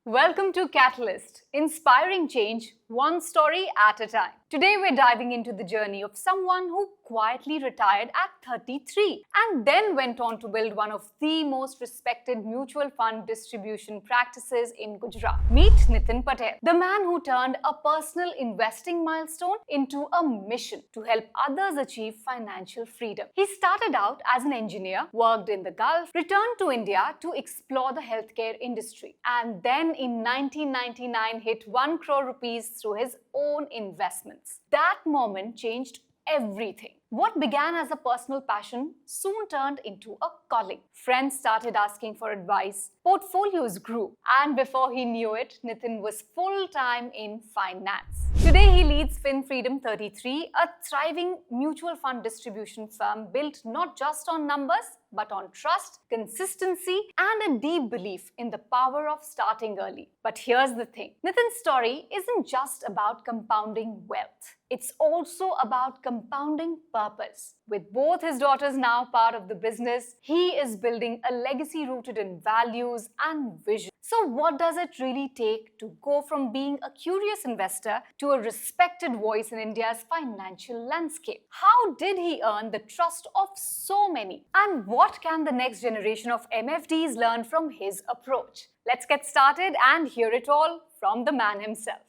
Welcome to Catalyst, inspiring change one story at a time. Today we're diving into the journey of someone who quietly retired at 33 and then went on to build one of the most respected mutual fund distribution practices in Gujarat. Meet Nitin Patel, the man who turned a personal investing milestone into a mission to help others achieve financial freedom. He started out as an engineer, worked in the Gulf, returned to India to explore the healthcare industry, and then in 1999 hit 1 crore rupees through his own investments. That moment changed everything. What began as a personal passion soon turned into a calling. Friends started asking for advice, portfolios grew, and before he knew it, Nitin was full-time in finance. Today, he leads FinFreedom 33, a thriving mutual fund distribution firm built not just on numbers, but on trust, consistency, and a deep belief in the power of starting early. But here's the thing. Nitin's story isn't just about compounding wealth. It's also about compounding purpose. With both his daughters now part of the business, he is building a legacy rooted in values and vision. So, what does it really take to go from being a curious investor to a respected voice in India's financial landscape? How did he earn the trust of so many? And what can the next generation of MFDs learn from his approach? Let's get started and hear it all from the man himself.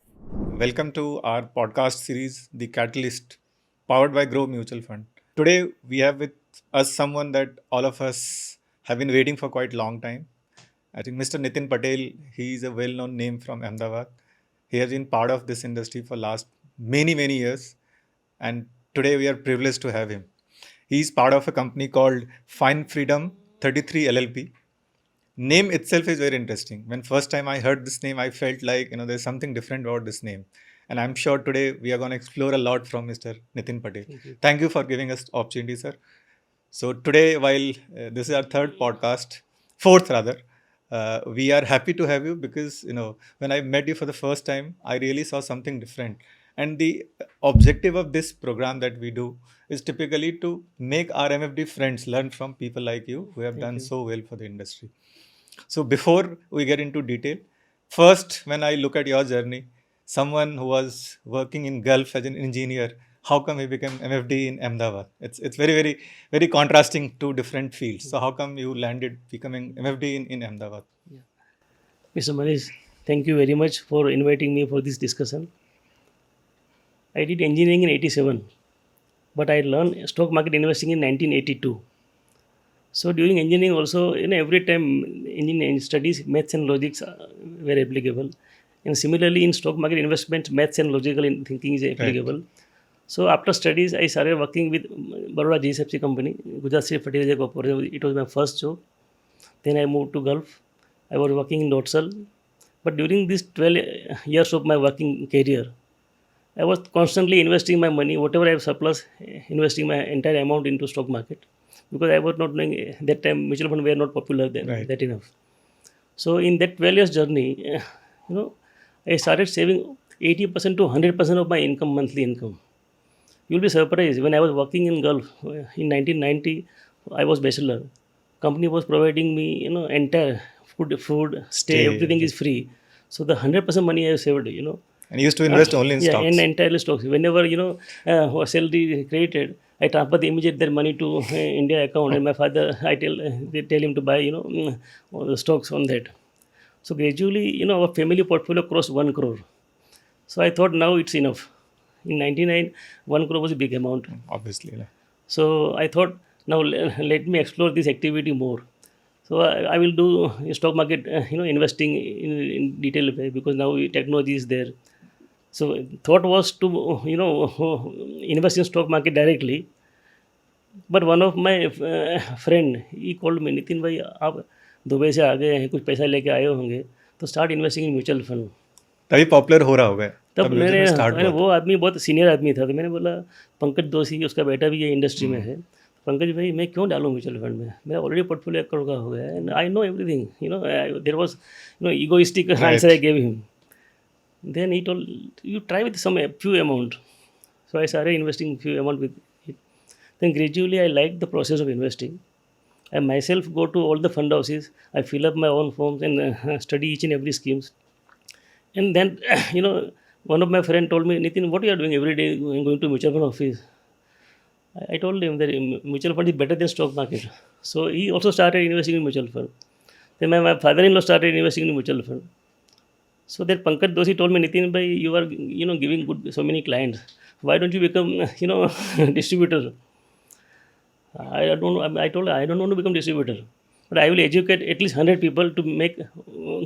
Welcome to our podcast series, The Catalyst, powered by Grow Mutual Fund. Today, we have with us someone that all of us have been waiting for quite a long time. I think Mr. Nitin Patel, he is a well-known name from Ahmedabad. He has been part of this industry for last many years. And today we are privileged to have him. He is part of a company called FinFreedom 33 LLP. Name itself is very interesting. When first time I heard this name, I felt like, there's something different about this name. And I'm sure today we are going to explore a lot from Mr. Nitin Patel. Thank you for giving us opportunity, sir. So today, while this is our fourth rather, we are happy to have you because, when I met you for the first time, I really saw something different. And the objective of this program that we do is typically to make our MFD friends learn from people like you who have done so well for the industry. So before we get into detail, first, when I look at your journey, someone who was working in Gulf as an engineer, how come he became MFD in Ahmedabad? It's very contrasting two different fields. So how come you landed becoming MFD in Ahmedabad? Mr. Manish, thank you very much for inviting me for this discussion. I did engineering in 87, but I learned stock market investing in 1982. So during engineering also, every time engineering studies, maths and logics are very applicable. And similarly in stock market investment, maths and logical thinking is applicable. Right. So after studies, I started working with Baroda GSFC company, Gujarat State Fertilizer Corporation. It was my first job. Then I moved to Gulf. I was working in Dotsal. But during these 12 years of my working career, I was constantly investing my money, whatever I have surplus, investing my entire amount into stock market. Because I was not knowing that time mutual fund were not popular then, right. That enough. So in that 12 years journey, I started saving 80% to 100% of my income, monthly income. You'll be surprised, when I was working in Gulf in 1990, I was bachelor. Company was providing me, entire food, stay, everything is free. So the 100% money I saved, And you used to invest only in stocks? Yeah, in entirely stocks. Whenever, salary created, I transfer the immediate their money to India account, and my father, they tell him to buy, the stocks on that. So gradually, our family portfolio crossed 1 crore. So I thought now it's enough. In 99, 1 crore was a big amount. Obviously. Yeah. So I thought now let me explore this activity more. So I will do stock market, investing in detail because now technology is there. So thought was to, invest in stock market directly. But one of my friend, he called me, Nitin भाई आप Dubai से आ गए हैं, कुछ पैसा लेके आए होंगे, तो start investing in mutual fund. तभी पॉपुलर हो रहा होगा. तब मैंने वो आदमी बहुत सीनियर आदमी था, तो मैंने बोला पंकज दोषी, उसका बेटा भी ये इंडस्ट्री में है, पंकज भाई मैं क्यों डालूँ म्यूचुअल फंड में, मेरा ऑलरेडी पोर्टफोलियो 1 करोड़ का हो गया है, and I know everything, there was egoistic answer I gave him. Then he told, you try with some few amount. So I started investing few amount with it. Then gradually I liked the process of investing. I myself go to all the fund houses. I fill up my own forms and study each and every schemes. And then, you know, one of my friend told me, Nitin, what you are doing every day going to mutual fund office? I told him that mutual fund is better than stock market. So he also started investing in mutual fund. Then my father-in-law started investing in mutual fund. So that Pankaj Doshi told me, Nitin, bhai, you are, you know, giving good so many clients. Why don't you become, you know, distributor? I don't know. I told her, I don't want to become distributor, but I will educate at least 100 people to make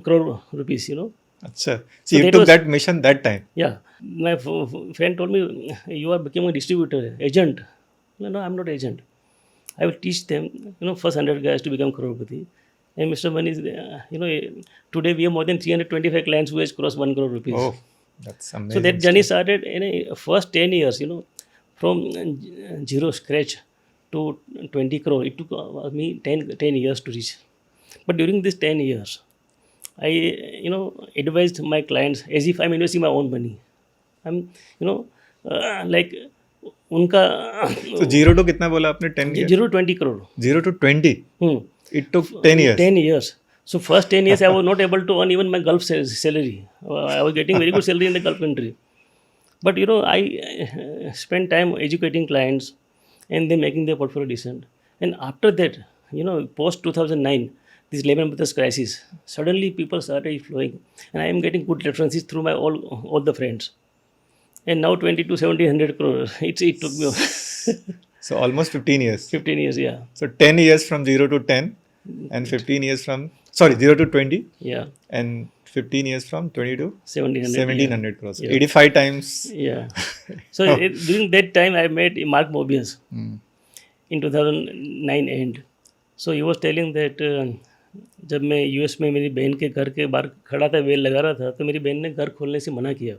crore rupees, you know. अच्छा, so So you that took was- that mission that time. Yeah. My friend told me, you are becoming a distributor, agent. No, I'm not agent. I will teach them, you know, first 100 guys to become crorepati. And Mr. Mani is, you know, today we have more than 325 clients who has crossed 1 crore rupees. Oh, that's So amazing. that journey started in a first 10 years, you know, from zero scratch to 20 crore. It took me 10 years to reach. But during these 10 years, I, you know, advised my clients as if I'm investing my own money. I'm, you know, like उनका So 0 to कितना बोला आपने 10 years? 0 to 20 crore. 0 to 20. Hmm. It took 10 years. 10 years. So first 10 years I was not able to earn even my Gulf salary. I was getting very good salary in the Gulf country. But you know, I spent time educating clients and then making their portfolio decent. And after that, you know, post 2009, this Lehman Brothers crisis, suddenly people started flowing, and I am getting good references through my all the friends. And now 20 to 1700 crore. It took me So almost 15 years. 15 years. Yeah, So 10 years from 0 to 10 and 15 years from, sorry, 0 to 20 yeah, and 15 years from 20 to 1700. 1700 crores. Yeah. 85 times. Yeah. So during that time, I met Mark Mobius Hmm. in 2009 end. So he was telling that जब मैं US में मेरी बहन के घर के बाहर खड़ा था, वेल लगा रहा था, तो मेरी बहन ने घर खोलने से मना किया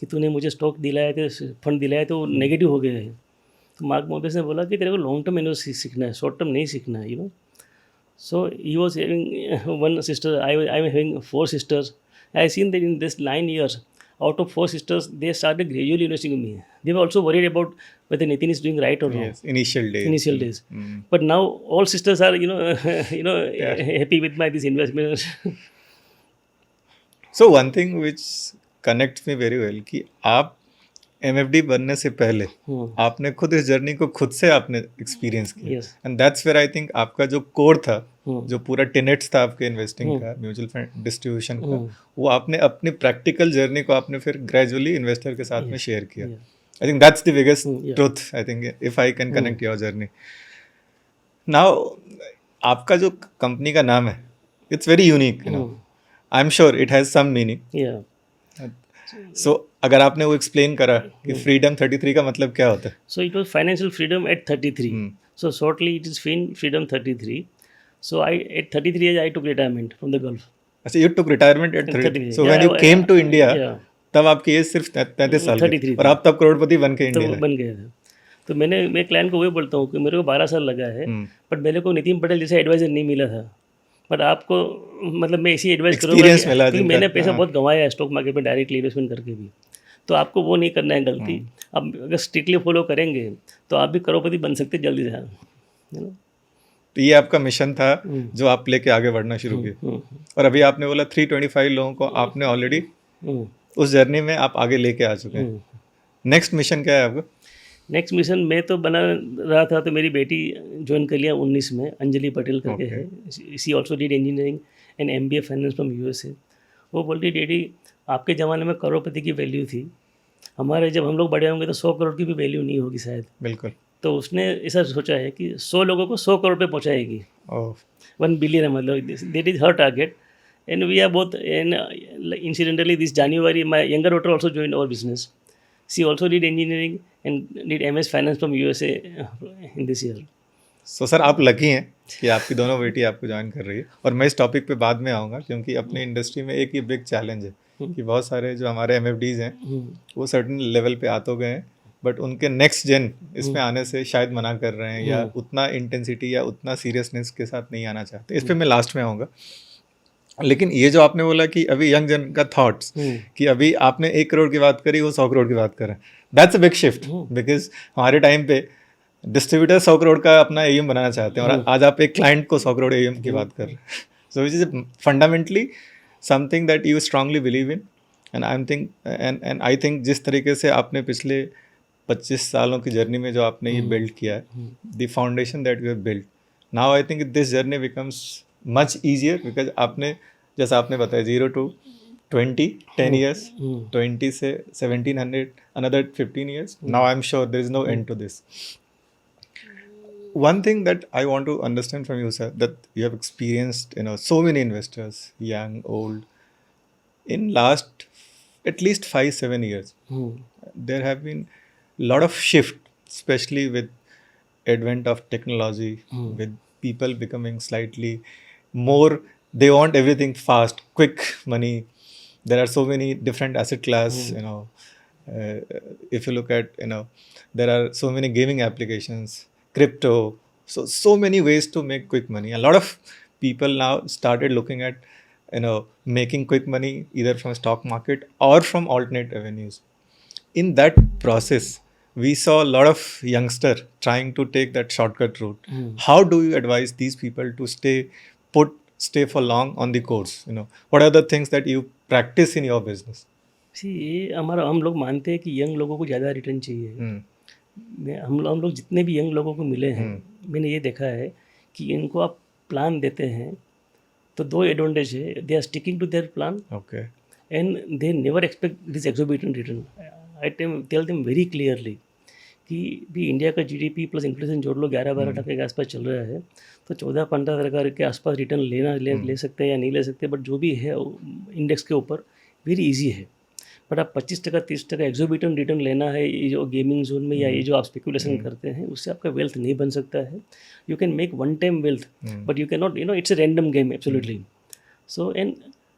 कि तूने मुझे स्टॉक दिलाया थे, फंड दिलाया तो नेगेटिव हो गया है. तो मार्क मोबियस ने बोला कि तेरे को लॉन्ग टर्म इन्वेस्ट सीखना है, शॉर्ट टर्म नहीं सीखना है, you no. So he was having one sister. I am having 4 sisters. I seen that in this 9 years, out of 4 sisters, they started gradually investing in me. They were also worried about whether Nitin is doing right or wrong. Yes, initial days. Initial days. Hmm. But now all sisters are, you know, happy with my this investment. So one thing which connects me very well कि आप MFD बनने से पहले आपने खुद इस journey को खुद से आपने एक्सपीरियंस किया. Yes. And that's where I think आपका जो कोर था, Hmm. जो पूरा टेनेट्स था आपके इन्वेस्टिंग का, म्यूचुअल फंड डिस्ट्रीब्यूशन का, वो आपने अपनी प्रैक्टिकल जर्नी को आपने फिर ग्रेजुअली इन्वेस्टर के साथ में शेयर किया. I think that's the biggest yeah. Truth. I think if I can connect your journey. Now आपका जो कंपनी का नाम है, it's very unique, you know. I am sure it has some meaning. Yeah. So अगर आपने वो explain करा कि फ्रीडम 33 का मतलब क्या होता है. So it was financial freedom at 33. So shortly it is freedom 33. So at 33 age I took retirement from the Gulf. अच्छा, you took retirement at 30. 33. So Yeah, when you came to India, yeah. तब आपकी as सिर्फ 33 साल की 33 थी और आप तब करोड़पति बन के तो इंडिया आए. बन गए थे. तो मैं क्लाइंट को वही बोलता हूँ कि मेरे को 12 साल लगा है, बट मेरे को नितिन पटेल जैसे एडवाइजर नहीं मिला था. बट आपको मतलब मैं ऐसी एडवाइस करूँगा Experience मिला क्योंकि जिनका, मैंने पैसा हाँ. बहुत गंवाया है स्टॉक मार्केट में डायरेक्टली इन्वेस्टमेंट करके भी. तो आपको वो नहीं करना है गलती. अब अगर स्ट्रिक्टली फॉलो करेंगे तो आप भी करोड़पति बन सकते जल्दी से, यू नो. तो ये आपका मिशन था जो आप लेके आगे बढ़ना शुरू किए. और अभी आपने बोला 325 लोगों को आपने ऑलरेडी उस जर्नी में आप आगे लेके आ चुके हैं. नेक्स्ट मिशन क्या है आपका? नेक्स्ट मिशन मैं तो बना रहा था, तो मेरी बेटी ज्वाइन कर लिया 19 में, अंजलि पटेल करके है. She also did engineering and MBA finance from USA. वो बोलती डैडी आपके ज़माने में करोड़पति की वैल्यू थी, हमारे जब हम लोग बड़े होंगे तो 100 करोड़ की भी वैल्यू नहीं होगी शायद. बिल्कुल. तो उसने ऐसा सोचा है कि 100 लोगों को 100 करोड़ पे पहुँचाएगी. ओह, 1 बिलियन है, मतलब दैट इज़ हर target. And we are both, and incidentally this January my younger daughter also joined our business. She also did engineering and did MS finance from USA in this year. So sir आप lucky हैं कि आपकी दोनों बेटी आपको join कर रही है. और मैं इस टॉपिक पे बाद में आऊँगा क्योंकि अपनी इंडस्ट्री में एक ही बिग चैलेंज है कि बहुत सारे जो हमारे MFDs हैं वो सर्टन लेवल पे आ तो गए हैं, बट उनके नेक्स्ट जेन इसमें आने से शायद मना कर रहे हैं या उतना इंटेंसिटी या उतना सीरियसनेस के साथ नहीं आना चाहते. इस पर मैं लास्ट में आऊँगा. लेकिन ये जो आपने बोला कि अभी यंग जन का थॉट्स कि अभी आपने 1 करोड़ की बात करी, वो 100 करोड़ की बात कर रहे हैं, that's a big shift. Because हमारे टाइम पे डिस्ट्रीब्यूटर 100 करोड़ का अपना AUM बनाना चाहते हैं और आज आप एक क्लाइंट को 100 करोड़ AUM की बात कर रहे हैं. So which is fundamentally something that you strongly believe in, and I think जिस तरीके से आपने पिछले 25 सालों की जर्नी में जो आपने ये बिल्ड किया है, the foundation that you have build, now I think this journey becomes much easier, because आपने जैसा आपने बताया 0 to 20 10 years, 20 से 1700 another 15 years, now I'm sure there is no end to this. One thing that I want to understand from you, sir, that you have experienced, so many investors, young, old, in last at least 5-7 years, there have been lot of shift, especially with advent of technology, with people becoming slightly more, they want everything fast, quick money. There are so many different asset class, if you look at, there are so many gaming applications, crypto, so many ways to make quick money. A lot of people now started looking at, making quick money either from stock market or from alternate avenues. In that process, we saw a lot of youngster trying to take that shortcut route. How do you advise these people to stay for long on the course? What are the things that you practice in your business? सी ये हम लोग मानते हैं कि young लोगों को ज़्यादा return चाहिए। हम लोग जितने भी यंग लोगों को मिले हैं, मैंने ये देखा है कि इनको आप प्लान देते हैं तो 2 एडवांटेज है, they are sticking to their plan, Okay. And they never expect this exorbitant return. I tell them very clearly कि भी इंडिया का जीडीपी प्लस इन्फ्लेशन जोड़ लो 11-12% के आसपास चल रहा है, तो 14-15% के आसपास रिटर्न ले सकते हैं या नहीं ले सकते, बट जो भी है इंडेक्स के ऊपर वेरी इजी है। बट आप 25%-30% एक्सोर्बिटेंट रिटर्न लेना है ये जो गेमिंग जोन में या ये जो आप स्पेकुलेशन करते हैं, उससे आपका वेल्थ नहीं बन सकता है। You can make one time wealth, but you can not, it's a random game absolutely. So and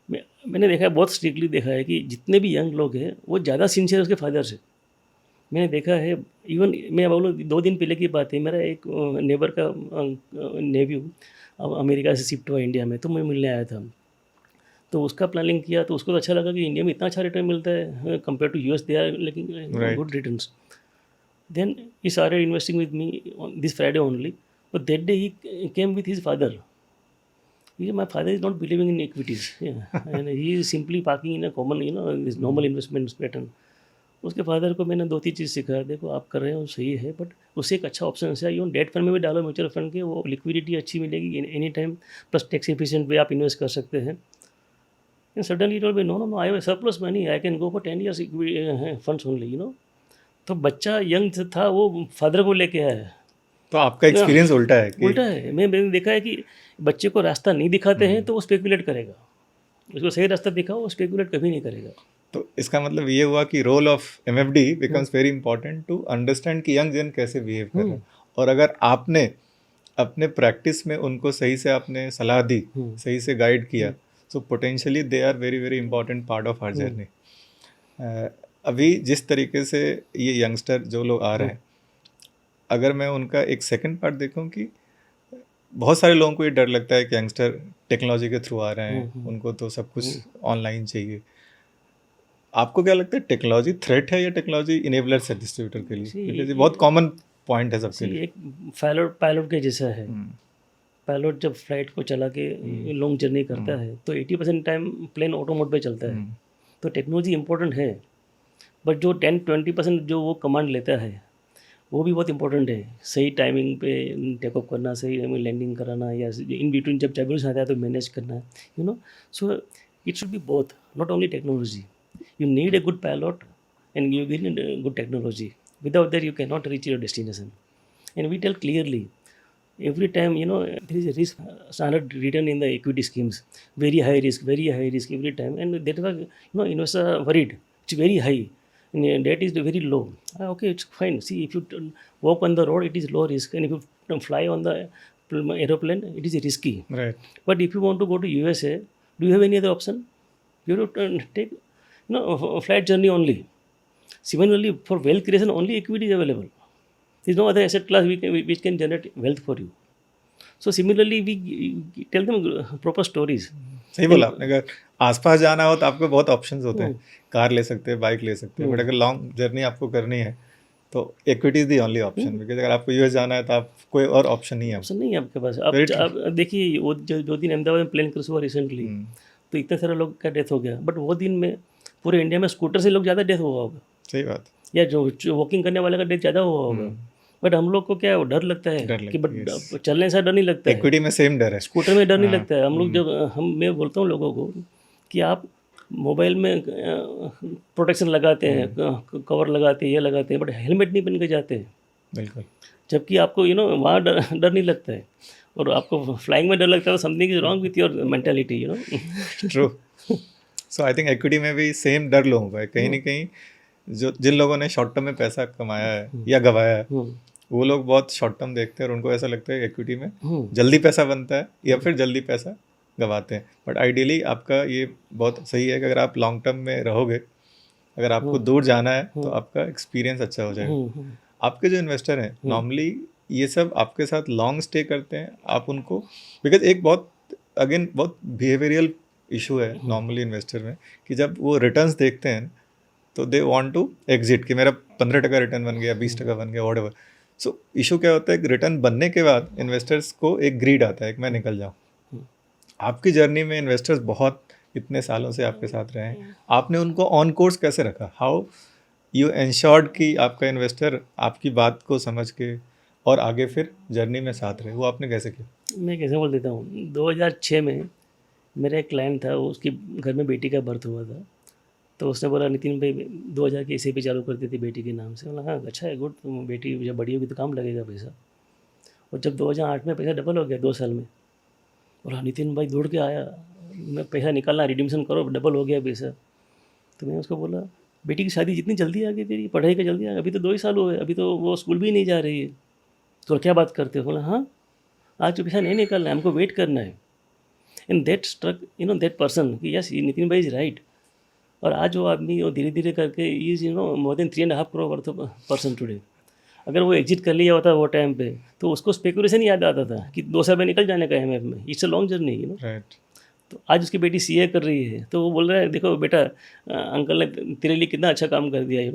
मैंने देखा है, बहुत स्ट्रिक्टली देखा है कि जितने भी यंग लोग हैं वो ज़्यादा सिंसियर उसके फादर से। मैंने देखा है, इवन मैं बोलूँ 2 दिन पहले की बात है, मेरा एक नेबर का नेव्यू अमेरिका से शिफ्ट हुआ इंडिया में, तो मैं मिलने आया था। तो उसका प्लानिंग किया तो उसको तो अच्छा लगा कि इंडिया में इतना अच्छा रिटर्न मिलता है compare to US, they are लेकिन good returns. Then he started investing with me on this Friday only, but that day he came with his father. My father is not believing in equities, and he is simply parking in a common, this normal investment pattern. उसके father को मैंने 2-3 चीज़ सिखाया, देखो आप कर रहे हो सही है, बट उससे एक अच्छा ऑप्शन है, इवन डेट फंड में भी डालो म्यूचुअल फंड के, वो लिक्विडिटी अच्छी मिलेगी any time, plus tax efficient way आप इन्वेस्ट कर सकते हैं। And suddenly told me know I have surplus money, I can go for 10 years funds only, तो बच्चा यंग था, वो फादर को लेके आया। तो आपका एक्सपीरियंस उल्टा है कि उल्टा है। मैंने देखा है कि बच्चे को रास्ता नहीं दिखाते हैं तो वो स्पेकुलेट करेगा, उसको सही रास्ता दिखाओ वो स्पेकुलेट कभी नहीं करेगा। तो इसका मतलब ये हुआ कि role of MFD becomes very important to understand कि यंग जन कैसे बिहेव कर रहे हैं, और अगर आपने अपने प्रैक्टिस में उनको सही से आपने सलाह दी, सही से गाइड किया, so potentially they are very very important part of our journey. अभी जिस तरीके से ये यंगस्टर जो लोग आ रहे हैं, अगर मैं उनका एक सेकंड पार्ट देखूं कि बहुत सारे लोगों को ये डर लगता है कि यंगस्टर टेक्नोलॉजी के थ्रू आ रहे हैं, उनको तो सब कुछ ऑनलाइन चाहिए। आपको क्या लगता है, टेक्नोलॉजी थ्रेट है या टेक्नोलॉजी इनेबलर्स है डिस्ट्रीब्यूटर के लिए? Because ये बहुत कॉमन पॉइंट है सबके लिए। एक पायलट के जैसा है। पायलट जब फ्लाइट को चला के लॉन्ग जर्नी करता है तो 80% टाइम प्लेन ऑटो मोड पे चलता है, तो टेक्नोलॉजी इंपॉर्टेंट है, बट जो 10-20% जो वो कमांड लेता है वो भी बहुत इंपॉर्टेंट है। सही टाइमिंग पे टेक ऑफ करना, सही लैंडिंग कराना, या इन बिटवीन जब टर्ब्यूलेंस आता है तो मैनेज करना, so it should be both, not only technology. You need a good pilot and you need a good technology. Without that, you cannot reach your destination. And we tell clearly, every time, there is a risk, standard return in the equity schemes, very high risk every time. And that was, investors are worried. It's very high. And that is very low. Okay, it's fine. See, if you walk on the road, it is low risk. And if you fly on the aeroplane, it is risky. Right. But if you want to go to USA, do you have any other option? You have to take a flight journey only. Similarly, for wealth creation, only equity is available. There is no other asset class which can generate wealth for you. So similarly, we tell them proper stories. सही बोला आपने, अगर आसपास जाना हो तो आपको बहुत ऑप्शंस होते हैं, कार ले सकते हैं, बाइक ले सकते हैं, बट अगर लॉन्ग जर्नी आपको करनी है तो equity is the only option, because अगर आपको यूएस जाना है तो आप कोई और ऑप्शन नहीं है। ऑप्शन नहीं है आपके पास। आप देखिए, वो जो दिन अहमदाबाद में प्लेन क्रैश हुआ रिसेंटली, तो इतने सारे लोग का डेथ हो गया, बट वो दिन में पूरे इंडिया में स्कूटर से लोग ज़्यादा डेथ हुआ होगा, सही बात। या जो वॉकिंग करने वाले का डेथ ज़्यादा हुआ होगा, बट हम लोग को क्या है, वो डर लगता है डर कि लगता बट है, yes. चलने से डर नहीं लगता है, इक्विटी में सेम डर है। स्कूटर में डर नहीं हाँ, लगता है। हम लोग जब मैं बोलता हूँ लोगों को कि आप मोबाइल में प्रोटेक्शन लगाते हैं, कवर लगाते हैं, ये लगाते हैं, बट हेलमेट नहीं पहन के जाते हैं, बिल्कुल। जबकि आपको वहाँ डर नहीं लगता है, और आपको फ्लाइंग में डर लगता है, तो something is wrong with your mentality, true. So I think equity में भी सेम डर लोगों का है कहीं ना कहीं। जो जिन लोगों ने शॉर्ट टर्म में पैसा कमाया है या गवाया है, वो लोग बहुत शॉर्ट टर्म देखते हैं और उनको ऐसा लगता है इक्विटी में जल्दी पैसा बनता है या फिर जल्दी पैसा गवाते हैं। बट आइडियली आपका ये बहुत सही है कि अगर आप लॉन्ग टर्म में रहोगे, अगर आपको दूर जाना है तो आपका एक्सपीरियंस अच्छा हो जाएगा। आपके जो इन्वेस्टर हैं नॉर्मली ये सब आपके साथ लॉन्ग स्टे करते हैं, आप उनको, बिकॉज एक बहुत बहुत बिहेवियरल इशू है नॉर्मली इन्वेस्टर में कि जब वो रिटर्न्स देखते हैं तो दे वांट टू एग्जिट कि मेरा 15% रिटर्न बन गया, 20% बन गया, व्हाटएवर। सो इशू क्या होता है कि रिटर्न बनने के बाद इन्वेस्टर्स को एक ग्रीड आता है कि मैं निकल जाऊँ। आपकी जर्नी में इन्वेस्टर्स बहुत इतने सालों से आपके साथ रहे हैं, आपने उनको ऑन कोर्स कैसे रखा? हाउ यू एंश्योर्ड कि आपका इन्वेस्टर आपकी बात को समझ के और आगे फिर जर्नी में साथ रहे, वो आपने कैसे किया? मैं कैसे बोल देता हूँ, 2006 में मेरा एक क्लाइंट था, उसके घर में बेटी का बर्थ हुआ था, तो उसने बोला नितिन भाई 2000 की एस चालू कर दी थी बेटी के नाम से। बोला हाँ अच्छा है, गुड, तुम बेटी जब बड़ी होगी तो काम लगेगा पैसा। और जब 2008 में पैसा डबल हो गया 2 साल में, बोला नितिन भाई दौड़ के आया, मैं पैसा निकालना, रिडीम्शन करो, डबल हो गया पैसा। तो मैं उसको बोला बेटी की शादी जितनी जल्दी आ गई, तेरी पढ़ाई का जल्दी आ गया, अभी तो 2 ही साल हुए, अभी तो वो स्कूल भी नहीं जा रही है, तो क्या बात करते हो? बोला हाँ आज तो पैसा नहीं निकालना है, हमको वेट करना है। And that struck that person कि यस नितिन भाई इज राइट। और आज वो आदमी वो धीरे धीरे करके is more than 3.5 crore worth person today. अगर वो एग्जिट कर लिया होता वो टाइम पे तो उसको स्पेकुलेशन याद आता था कि 2 साल में निकल जाने का एमएफ में, it's a long journey right. तो आज उसकी बेटी सीए कर रही है, तो वो बोल रहा है देखो बेटा अंकल ने तेरे लिए कितना अच्छा काम कर दिया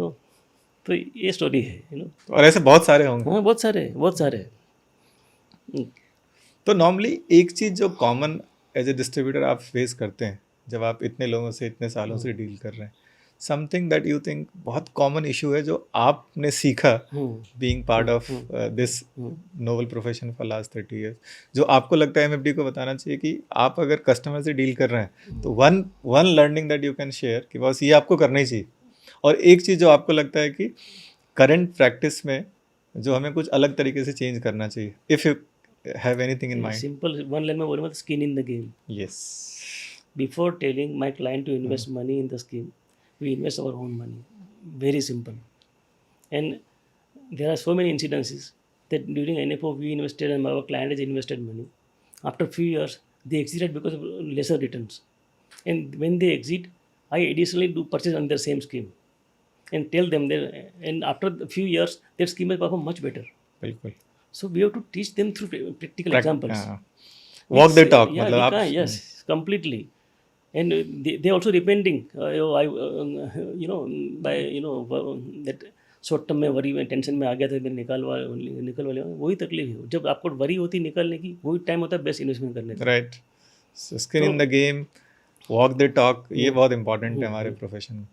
तो ये स्टोरी है और ऐसे बहुत सारे होंगे। हाँ बहुत सारे। तो नॉर्मली एक चीज़ जो कॉमन एज ए डिस्ट्रीब्यूटर आप फेस करते हैं जब आप इतने लोगों से इतने सालों से डील कर रहे हैं, समथिंग दैट यू थिंक बहुत कॉमन इशू है जो आपने सीखा being part of this noble profession for last 30 years, जो आपको लगता है एमएफडी को बताना चाहिए कि आप अगर कस्टमर से डील कर रहे हैं तो one learning that you can share कि बस ये आपको करना ही चाहिए, और एक चीज़ जो आपको लगता है कि करंट प्रैक्टिस में जो हमें कुछ अलग तरीके से चेंज करना चाहिए, if you have anything in mind. Simple one line में बोलूँगा तो skin in the game. Yes. Before telling my client to invest money in the scheme, we invest our own money. Very simple. And there are so many incidences that during NFO we invested and our client has invested money. After few years, they exited because of lesser returns. And when they exit, I additionally do purchase on their same scheme and tell them that, and after a few years, their scheme will perform much better. बिल्कुल। So we have to teach them through practical examples. Walk the talk. Yeah, मतलब आप yes, completely. And they also repenting by that short term में worry में tension में आ गया था, मैं निकल वाले वही तकलीफ है। जब आपको वरी होती निकलने की, वही टाइम होता है बेस्ट इन्वेस्टमेंट करने का। Right. Skin in the game, walk the talk, ये बहुत इंपॉर्टेंट है हमारे प्रोफेशन में।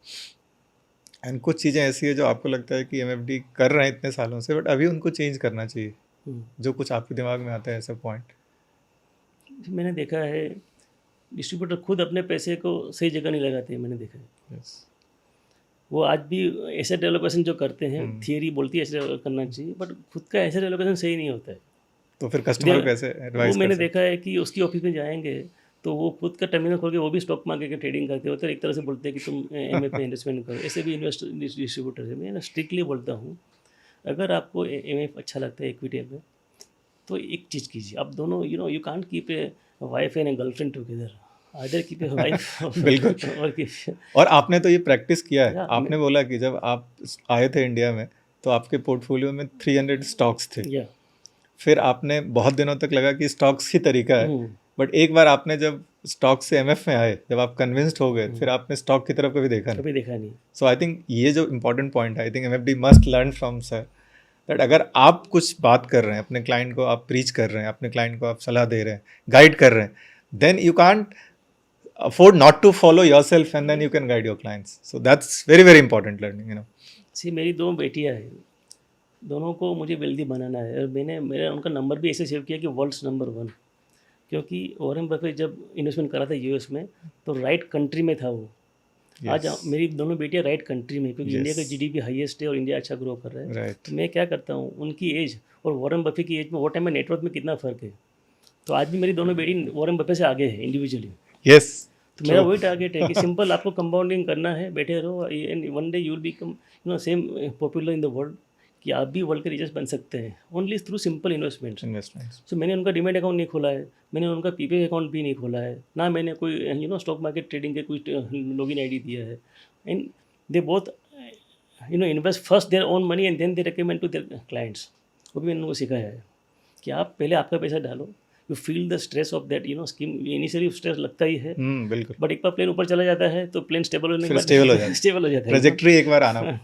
एंड कुछ चीज़ें ऐसी है जो आपको लगता है कि एमएफडी कर रहे हैं इतने सालों से, बट अभी उनको चेंज करना चाहिए, जो कुछ आपके दिमाग में आता है ऐसा पॉइंट। मैंने देखा है डिस्ट्रीब्यूटर खुद अपने पैसे को सही जगह नहीं लगाते हैं, मैंने देखा है। yes. वो आज भी एसेट एलोकेशन जो करते हैं, थियरी बोलती है ऐसे करना चाहिए, बट खुद का एसेट एलोकेशन सही नहीं होता है। तो फिर कस्टमर कैसे एडवाइस? वो मैंने देखा है कि उसकी ऑफिस में जाएंगे तो वो खुद का टर्मिनल खोल के वो भी स्टॉक मार्केट की ट्रेडिंग करते होते हैं, एक तरह से बोलते हैं कि तुम एमएफ में इन्वेस्टमेंट करो। ऐसे भी डिस्ट्रीब्यूटर है। मैं स्ट्रिक्टली बोलता हूँ, अगर आपको एमएफ अच्छा लगता है इक्विटी में, तो एक चीज़ कीजिए, आप दोनों you can't keep a wife and A girlfriend together, आदर कीप ए वाइफ। बिल्कुल। और आपने तो ये प्रैक्टिस किया है। आपने बोला कि जब आप आए थे इंडिया में तो आपके पोर्टफोलियो में 300 स्टॉक्स थे। फिर आपने बहुत दिनों तक लगा कि स्टॉक्स ही तरीका है, बट एक बार आपने जब स्टॉक से एमएफ में आए, जब आप कन्विंस्ड हो गए, फिर आपने स्टॉक की तरफ कभी देखा नहीं। सो आई थिंक ये जो इम्पोर्टेंट पॉइंट है, I think MFD must learn from sir that अगर आप कुछ बात कर रहे हैं, अपने क्लाइंट को आप प्रीच कर रहे हैं, अपने क्लाइंट को आप सलाह दे रहे हैं, गाइड कर रहे हैं, then you can't afford not to follow yourself, and then you can guide your clients. So that's very, very important learning, you know. सी मेरी दो बेटियां हैं, दोनों को मुझे वेल्दी बनाना है, और मेरा उनका नंबर भी ऐसे सेव किया कि वर्ल्ड्स नंबर 1, क्योंकि वॉरेन बफेट जब इन्वेस्टमेंट करा था यूएस में तो राइट कंट्री में था वो। आज मेरी दोनों बेटियां राइट कंट्री में, क्योंकि इंडिया का जीडीपी हाईएस्ट है और इंडिया अच्छा ग्रो कर रहा है। Right. तो मैं क्या करता हूँ, उनकी एज और वॉरेन बफेट की एज में वो टाइम में नेटवर्क में कितना फ़र्क है, तो आज भी मेरी दोनों बेटी वॉरेन बफेट से आगे है इंडिविजुअली। Yes. तो मेरा वही टारगेट है कि सिंपल आपको कंपाउंडिंग करना है, बैठे रहो, and one day you will become same popular in the world, कि आप भी वर्ल्ड के रिचेस्ट बन सकते हैं only through simple investments. Investments. सो मैंने उनका डीमेट अकाउंट नहीं खोला है, मैंने उनका पीपीआई अकाउंट भी नहीं खोला है, ना मैंने कोई स्टॉक मार्केट ट्रेडिंग के कोई लॉगिन आईडी दिया है। And they both invest first their own money and then they recommend to their clients. वो भी मैंने उनको सिखाया है कि आप पहले आपका पैसा डालो, you feel the stress of that scheme. Initially stress लगता ही है, बिल्कुल। बट एक बार प्लेन ऊपर चला जाता है तो प्लेन स्टेबल होने के बाद स्टेबल हो जाता है, स्टेबल हो जाता है। ट्रेजेक्ट्री एक बार आना।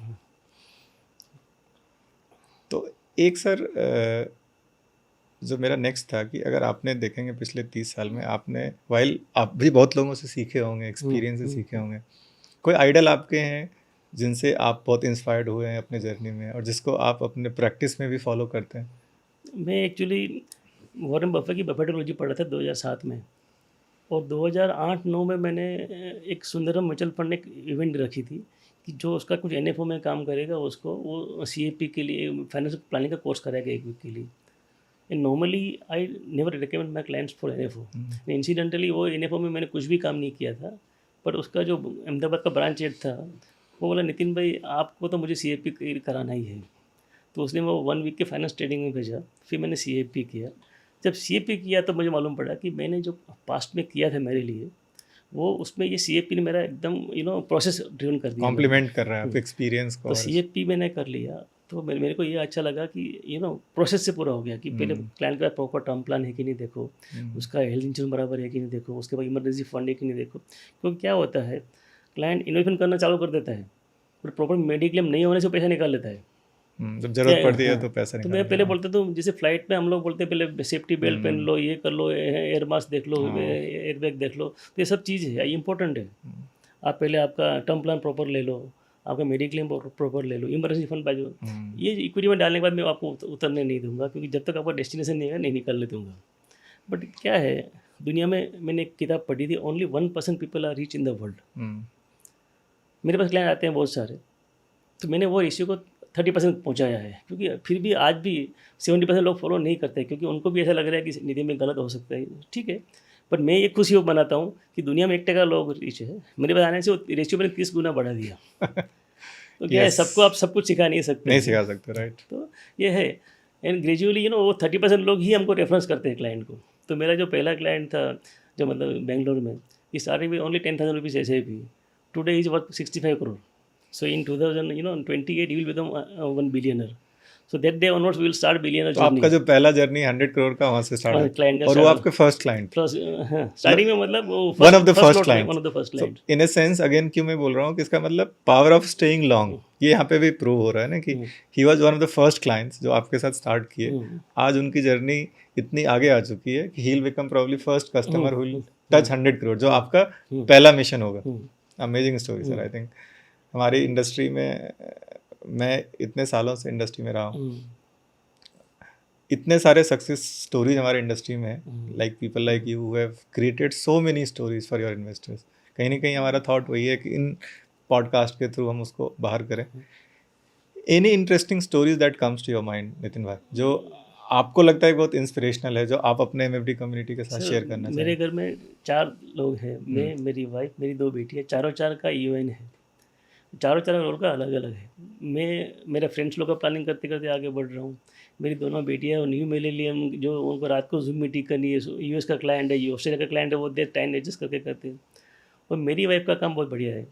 तो एक सर जो मेरा नेक्स्ट था कि अगर आपने देखेंगे पिछले 30 साल में आपने वाइल आप भी बहुत लोगों से सीखे होंगे, एक्सपीरियंस से सीखे होंगे, कोई आइडल आपके हैं जिनसे आप बहुत इंस्पायर्ड हुए हैं अपने जर्नी में और जिसको आप अपने प्रैक्टिस में भी फॉलो करते हैं? मैं एक्चुअली वॉरेन बफेट की बफेटोलॉजी पढ़ा था 2007 में, और 2008-9 में मैंने एक सुंदरम म्यूचुअल फंड एक इवेंट रखी थी कि जो उसका कुछ एनएफओ में काम करेगा उसको वो सीएपी के लिए फाइनेंशियल प्लानिंग का कोर्स कराएगा 1 वीक के लिए। And normally I never recommend my clients for NFO. Incidentally वो एनएफओ में मैंने कुछ भी काम नहीं किया था, पर उसका जो अहमदाबाद का ब्रांच हेड था वो बोला, नितिन भाई आपको तो मुझे सीएपी कराना ही है। तो उसने वो 1 वीक के फाइनेंस ट्रेडिंग में भेजा, फिर मैंने सीएपी किया। जब सीएपी किया तो मुझे मालूम पड़ा कि मैंने जो पास्ट में किया था मेरे लिए, वो उसमें ये सीएपी ने मेरा एकदम प्रोसेस ड्रिवन कर दिया, कॉम्प्लीमेंट कर रहा है आपके एक्सपीरियंस को। तो सीएपी मैंने कर लिया तो मेरे को ये अच्छा लगा कि प्रोसेस से पूरा हो गया कि पहले क्लाइंट का प्रॉपर टर्म प्लान है कि नहीं देखो, उसका हेल्थ इंश्योरेंस बराबर है कि नहीं देखो, उसके बाद इमरजेंसी फंड है कि नहीं देखो। क्योंकि क्या होता है, क्लाइंट इन्वेस्टमेंट करना चालू कर देता है बट प्रॉपर मेडिक्लेम नहीं होने से पैसा निकाल लेता है। जब जरूरत पड़ती है तो पैसा तो मैं पहले बोलता था, जैसे फ्लाइट में हम लोग बोलते हैं पहले सेफ्टी बेल्ट पहन लो, ये कर लो, एयर मास्क देख लो, एयर बैग देख लो, तो ये सब चीज़ है, इंपॉर्टेंट है। आप पहले आपका टर्म प्लान प्रॉपर ले लो, आपका मेडिक्लेम प्रॉपर ले लो, इमरजेंसी फंड बाजू, ये इक्विटी में डालने के बाद मैं आपको उतरने नहीं दूंगा, क्योंकि जब तक आपका डेस्टिनेशन नहीं है नहीं निकलने दूंगा। बट क्या है, दुनिया में मैंने एक किताब पढ़ी थी, only 1% people are rich in the world. मेरे पास क्लाइंट आते हैं बहुत सारे, तो मैंने वो रेशियो को 30% पहुंचाया है, क्योंकि फिर भी आज भी 70% लोग फॉलो नहीं करते, क्योंकि उनको भी ऐसा लग रहा है कि निधि में गलत हो सकता है। ठीक है, पर मैं ये खुशी बनाता हूँ कि दुनिया में 1% लोग रिच है, मेरे पास आने से वो रेशियो मैंने 30 गुना बढ़ा दिया। तो क्या है, सबको आप सब कुछ सिखा नहीं सकते, नहीं सिखा सकते, राइट। तो ये है, एंड ग्रेजुअली वो 30% लोग ही हमको रेफरेंस करते हैं क्लाइंट को। तो मेरा जो पहला क्लाइंट था जो मतलब बेंगलोर में, ये स्टार्टिंग में ओनली 10,000 रुपीज़ ऐसे भी, today is worth 65 crore. So in 2028 he will become 1 billionaire. So that day onwards we will start billionaire तो journey. आपका जो पहला जर्नी 100 करोड़ का वहाँ से स्टार्ट क्लाइंट और वो आपके फर्स्ट क्लाइंट, स्टार्टिंग में मतलब one of the first client, one of the first client. In a sense again क्यों मैं बोल रहा हूँ कि इसका मतलब पावर ऑफ स्टेइंग लॉन्ग, ये यहाँ पे भी प्रूव हो रहा है ना कि he was one of the first clients जो आपके साथ स्टार्ट किए। आज उनकी जर्नी इतनी आगे आ चुकी है कि he will become probably first customer who will touch 100 crore, जो आपका पहला मिशन होगा। Amazing story sir. I think हमारी इंडस्ट्री में, मैं इतने सालों से इंडस्ट्री में रहा हूँ, इतने सारे सक्सेस स्टोरीज हमारे इंडस्ट्री में है, like people like you who have created so many stories for your investors. कहीं ना कहीं हमारा थॉट वही है कि इन पॉडकास्ट के थ्रू हम उसको बाहर करें। Any interesting stories that comes to your mind Nitin भाई, जो आपको लगता है बहुत इंस्पिरेशनल है, जो आप अपने एमएफडी कम्युनिटी के साथ शेयर करना चाहिए? मेरे घर में 4 लोग हैं, मैं, मेरी वाइफ, मेरी 2 बेटी है, चारों का यूएन है, चारों रोल का अलग अलग है। मैं मेरे फ्रेंड्स लोग का प्लानिंग करते करते आगे बढ़ रहा हूँ। मेरी दोनों बेटियाँ और न्यू मिलेनियम जो उनको रात को जूम मीटिंग करनी है, यूएस का क्लाइंट है, ऑस्ट्रेलिया का क्लाइंट है, वो देर टाइम एडजस्ट करके करते हैं। और मेरी वाइफ का काम बहुत बढ़िया है,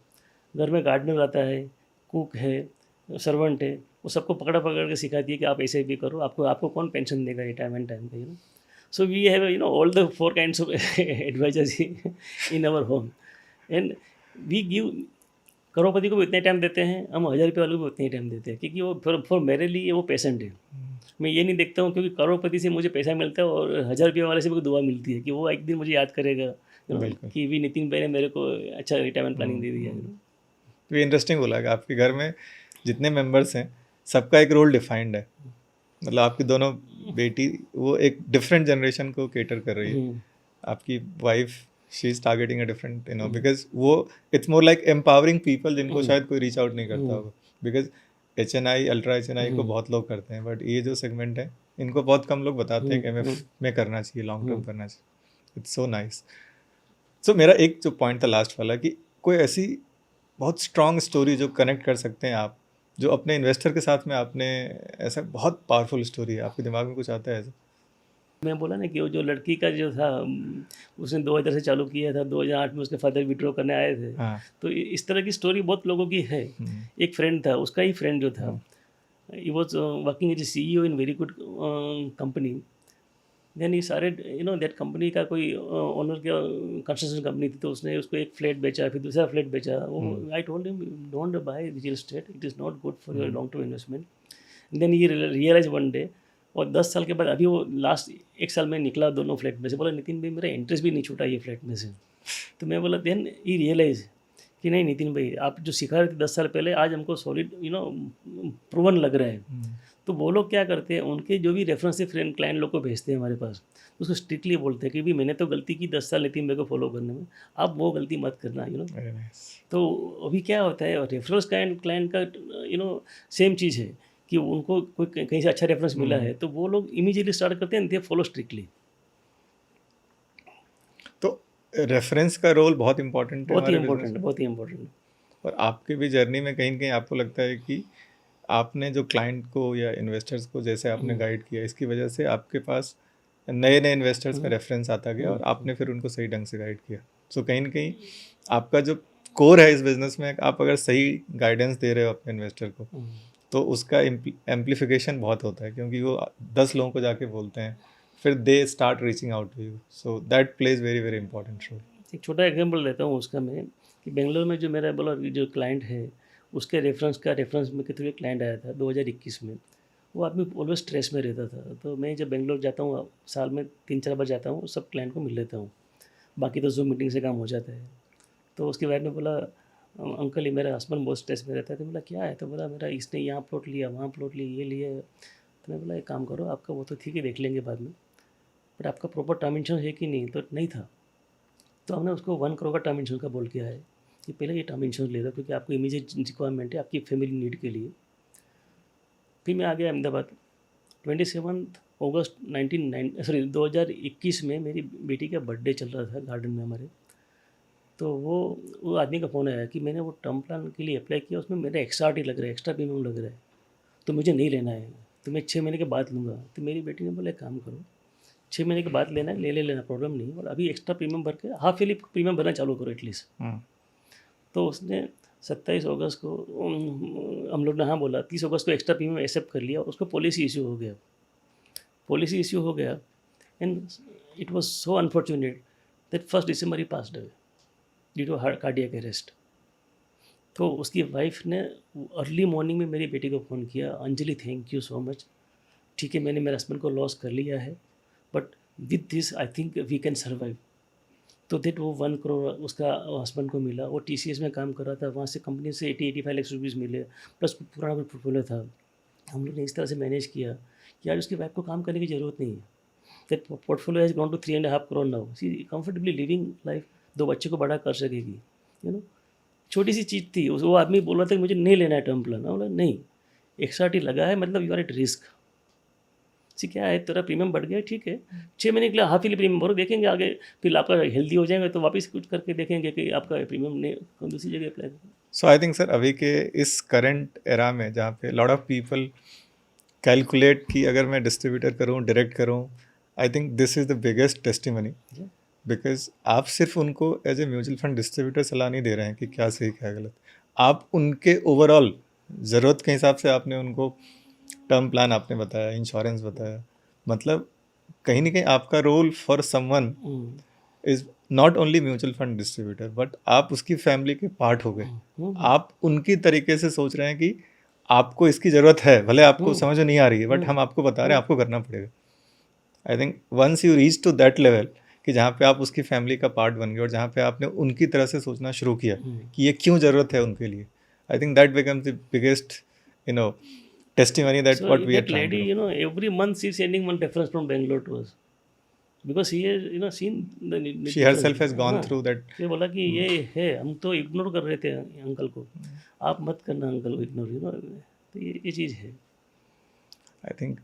घर में गार्डनर आता है, कुक है, सर्वेंट है, वो सबको पकड़ के सिखाती है कि आप ऐसे भी करो, आपको कौन पेंशन देगा रिटायरमेंट टाइम पे, so we have all the 4 kinds of advisors in our home, and we give. करोड़पति को भी उतने टाइम देते हैं, हम 1000 रुपये वालों को भी उतने ही टाइम देते हैं, क्योंकि वो फॉर मेरे लिए वो पेशेंट है। मैं ये नहीं देखता हूँ क्योंकि करोड़पति से मुझे पैसा मिलता है और 1000 रुपये वाले से मुझे दुआ मिलती है कि वो एक दिन मुझे याद करेगा बिल्कुल। कि भी नितिन भाई ने मेरे को अच्छा रिटायरमेंट प्लानिंग दे दिया तो ये इंटरेस्टिंग बोला कि आपके घर में जितने मेंबर्स हैं सबका एक रोल डिफाइंड है, मतलब आपकी दोनों बेटी वो एक डिफरेंट जनरेशन को केटर कर रही है, आपकी wife she is targeting a different because वो it's more like empowering people जिनको शायद कोई रीच आउट नहीं करता होगा, बिकॉज HNI अल्ट्रा HNI को बहुत लोग करते हैं, बट ये जो सेगमेंट है इनको बहुत कम लोग बताते हैं कि MF में करना चाहिए, लॉन्ग टर्म करना चाहिए। It's so nice. सो मेरा एक जो पॉइंट था लास्ट वाला कि कोई ऐसी बहुत स्ट्रॉन्ग स्टोरी जो कनेक्ट कर सकते हैं आप, जो अपने इन्वेस्टर के साथ में आपने ऐसा बहुत पावरफुल स्टोरी है, आपके दिमाग में कुछ आता है ऐसा? मैं बोला ना कि वो जो लड़की का जो था उसने 2000 से चालू किया था, 2008 में उसके फादर विड्रॉ करने आए थे। हाँ। तो इस तरह की स्टोरी बहुत लोगों की है। एक फ्रेंड था, उसका ही फ्रेंड जो था, he was working as a CEO in very good company. Then he started that company का कोई ओनर का कंस्ट्रक्शन कंपनी थी, तो उसने उसको एक फ्लैट बेचा, फिर दूसरा फ्लैट बेचा। वो I told him don't buy real estate, it is not good for your long term investment. Then he realize one day, और 10 साल के बाद अभी वो लास्ट 1 साल में निकला दोनों फ्लैट में से। बोला नितिन भाई मेरा इंटरेस्ट भी नहीं छूटा ये फ्लैट में से। तो मैं बोला देन ही रियलाइज कि नहीं नितिन भाई आप जो सिखा रहे थे 10 साल पहले आज हमको सॉलिड प्रूवन लग रहा है। तो वो लोग क्या करते हैं, उनके जो भी रेफरेंस से फ्रेंड क्लाइंट लोग को भेजते हैं हमारे पास, उसको स्ट्रिक्टली बोलते हैं कि भाई मैंने तो गलती की 10 साल नितिन भाई को फॉलो करने में, आप वो गलती मत करना Very nice. तो अभी क्या होता है रेफरेंस क्लाइंट का सेम चीज़ है कि उनको कोई कहीं से अच्छा रेफरेंस मिला है तो वो लोग इमीडिएटली स्टार्ट करते हैं, दे फॉलो स्ट्रिक्टली। तो रेफरेंस का रोल बहुत इंपॉर्टेंट है बहुत ही हमारे इम्पोर्टेंट business है, बहुत ही इम्पोर्टेंट है। में। और आपके भी जर्नी में कहीं न कहीं आपको लगता है कि आपने जो क्लाइंट को या इन्वेस्टर्स को जैसे आपने गाइड किया, इसकी वजह से आपके पास नए नए इन्वेस्टर्स का रेफरेंस आता गया और आपने फिर उनको सही ढंग से गाइड किया। सो कहीं न कहीं आपका जो कोर है इस बिजनेस में, आप अगर सही गाइडेंस दे रहे हो अपने इन्वेस्टर को तो उसका एम्प्लीफिकेशन बहुत होता है, क्योंकि वो 10 लोगों को जाके बोलते हैं, फिर they start reaching out to you, so that plays very very important role. एक छोटा एग्जांपल देता हूँ उसका मैं, कि बेंगलोर में जो मेरा बोला जो क्लाइंट है उसके रेफरेंस में के थ्रू एक क्लाइंट आया था 2021 में। वो आदमी ऑलवेज स्ट्रेस में रहता था, तो मैं जब बेंगलोर जाता हूँ साल में 3-4 बार जाता हूँ, सब क्लाइंट को मिल लेता हूँ, बाकी तो जूम मीटिंग से काम हो जाता है। तो उसके बाद में बोला अंकल ये मेरा हस्बैंड बहुत स्ट्रेस में रहता है। तो बोला क्या है? तो बोला मेरा इसने यहाँ प्लॉट लिया, वहाँ प्लॉट लिया, ये लिया। तो मैं बोला एक काम करो, आपका वो तो ठीक है देख लेंगे बाद में, बट आपका प्रॉपर टर्म इंश्योरेंस है कि नहीं? तो नहीं था। तो हमने उसको 1 करोड़ का टर्म इंश्योरेंस का बोल किया है कि पहले ये टर्म इंश्योरेंस ले दो, क्योंकि आपको इमीडिएट रिक्वायरमेंट है आपकी फैमिली नीड के लिए। फिर मैं आ गया अहमदाबाद। 27 अगस्त 2021 में मेरी बेटी का बर्थडे चल रहा था गार्डन में हमारे। तो वो आदमी का फ़ोन आया कि मैंने वो टर्म प्लान के लिए अप्लाई किया, उसमें मेरा एक्स्ट्रा RT लग रहा है, एक्स्ट्रा प्रीमियम लग रहा है, तो मुझे नहीं लेना है, तो मैं 6 महीने के बाद लूँगा। तो मेरी बेटी ने बोला एक काम करो, 6 महीने के बाद लेना है ले लेना, प्रॉब्लम नहीं, और अभी एक्स्ट्रा प्रीमियम भर के हाफ ईयरली प्रीमियम भरना चालू करो एटलीस्ट। तो उसने 27 अगस्त को हम लोग ने हाँ बोला, 30 अगस्त को एक्स्ट्रा प्रीमियम एक्सेप्ट कर लिया और उसको पॉलिसी इशू हो गया। And it was so unfortunate that 1 December he passed away due to cardiac arrest. तो उसकी वाइफ ने अर्ली मॉर्निंग में मेरी बेटी को फ़ोन किया, Anjali thank you so much, ठीक है मैंने मेरे हस्बैंड को लॉस कर लिया है, but with this I think we can survive. तो देट वो 1 करोड़ उसका हस्बैंड को मिला। वो TCS में काम कर रहा था, वहाँ से कंपनी से 80-85 लाख रुपीज़ मिले, प्लस पुराना पोर्टफोलियो था। हम लोग ने इस तरह से मैनेज किया कि आज उसकी वाइफ को काम करने की ज़रूरत नहीं है। That portfolio has grown to 3.5 crore now, see comfortably living life, 2 बच्चे को बड़ा कर सकेगी। छोटी सी चीज़ थी। वो आदमी बोल रहा था कि मुझे नहीं लेना है टर्म प्लान। बोला नहीं, एक्स्ट्रा RT लगा है मतलब यू आर एट रिस्क। सी क्या है तेरा प्रीमियम बढ़ गया, ठीक है 6 महीने के लिए हाफ ईयरली प्रीमियम भरो, देखेंगे आगे फिर आपका हेल्दी हो जाएगा तो वापस कुछ करके देखेंगे कि आपका प्रीमियम ने दूसरी जगह अप्लाई करें। सो आई थिंक सर अभी के इस करंट एरा में जहाँ पे लॉट ऑफ पीपल कैलकुलेट कि अगर मैं डिस्ट्रीब्यूटर करूँ डायरेक्ट करूँ, I think this is the biggest testimony, because आप सिर्फ उनको as a mutual fund distributor सलाह नहीं दे रहे हैं कि क्या सही क्या गलत, आप उनके ओवरऑल ज़रूरत के हिसाब से आपने उनको टर्म प्लान आपने बताया, इंश्योरेंस बताया, मतलब कहीं ना कहीं आपका role for someone is not only mutual fund distributor, but आप उसकी फैमिली के पार्ट हो गए। आप उनकी तरीके से सोच रहे हैं कि आपको इसकी ज़रूरत है, भले आपको समझ में नहीं आ रही है, बट हम आपको बता रहे हैं आपको करना पड़ेगा। I think once you reach to that level कि जहाँ पे आप उसकी फैमिली का पार्ट बन गए और जहाँ पे आपने उनकी तरह से सोचना शुरू किया कि ये क्यों ज़रूरत है उनके लिए. I think that becomes the biggest testimony that So what we are that trying to lady, do. every month she's sending one reference from Bangalore to us because she has, seen the She herself has gone through that. ये बोला कि ये है, हम तो ignore कर रहे थे अंकल को, आप मत करना अंकल को इग्नोर, तो ये चीज़ है. आई थिंक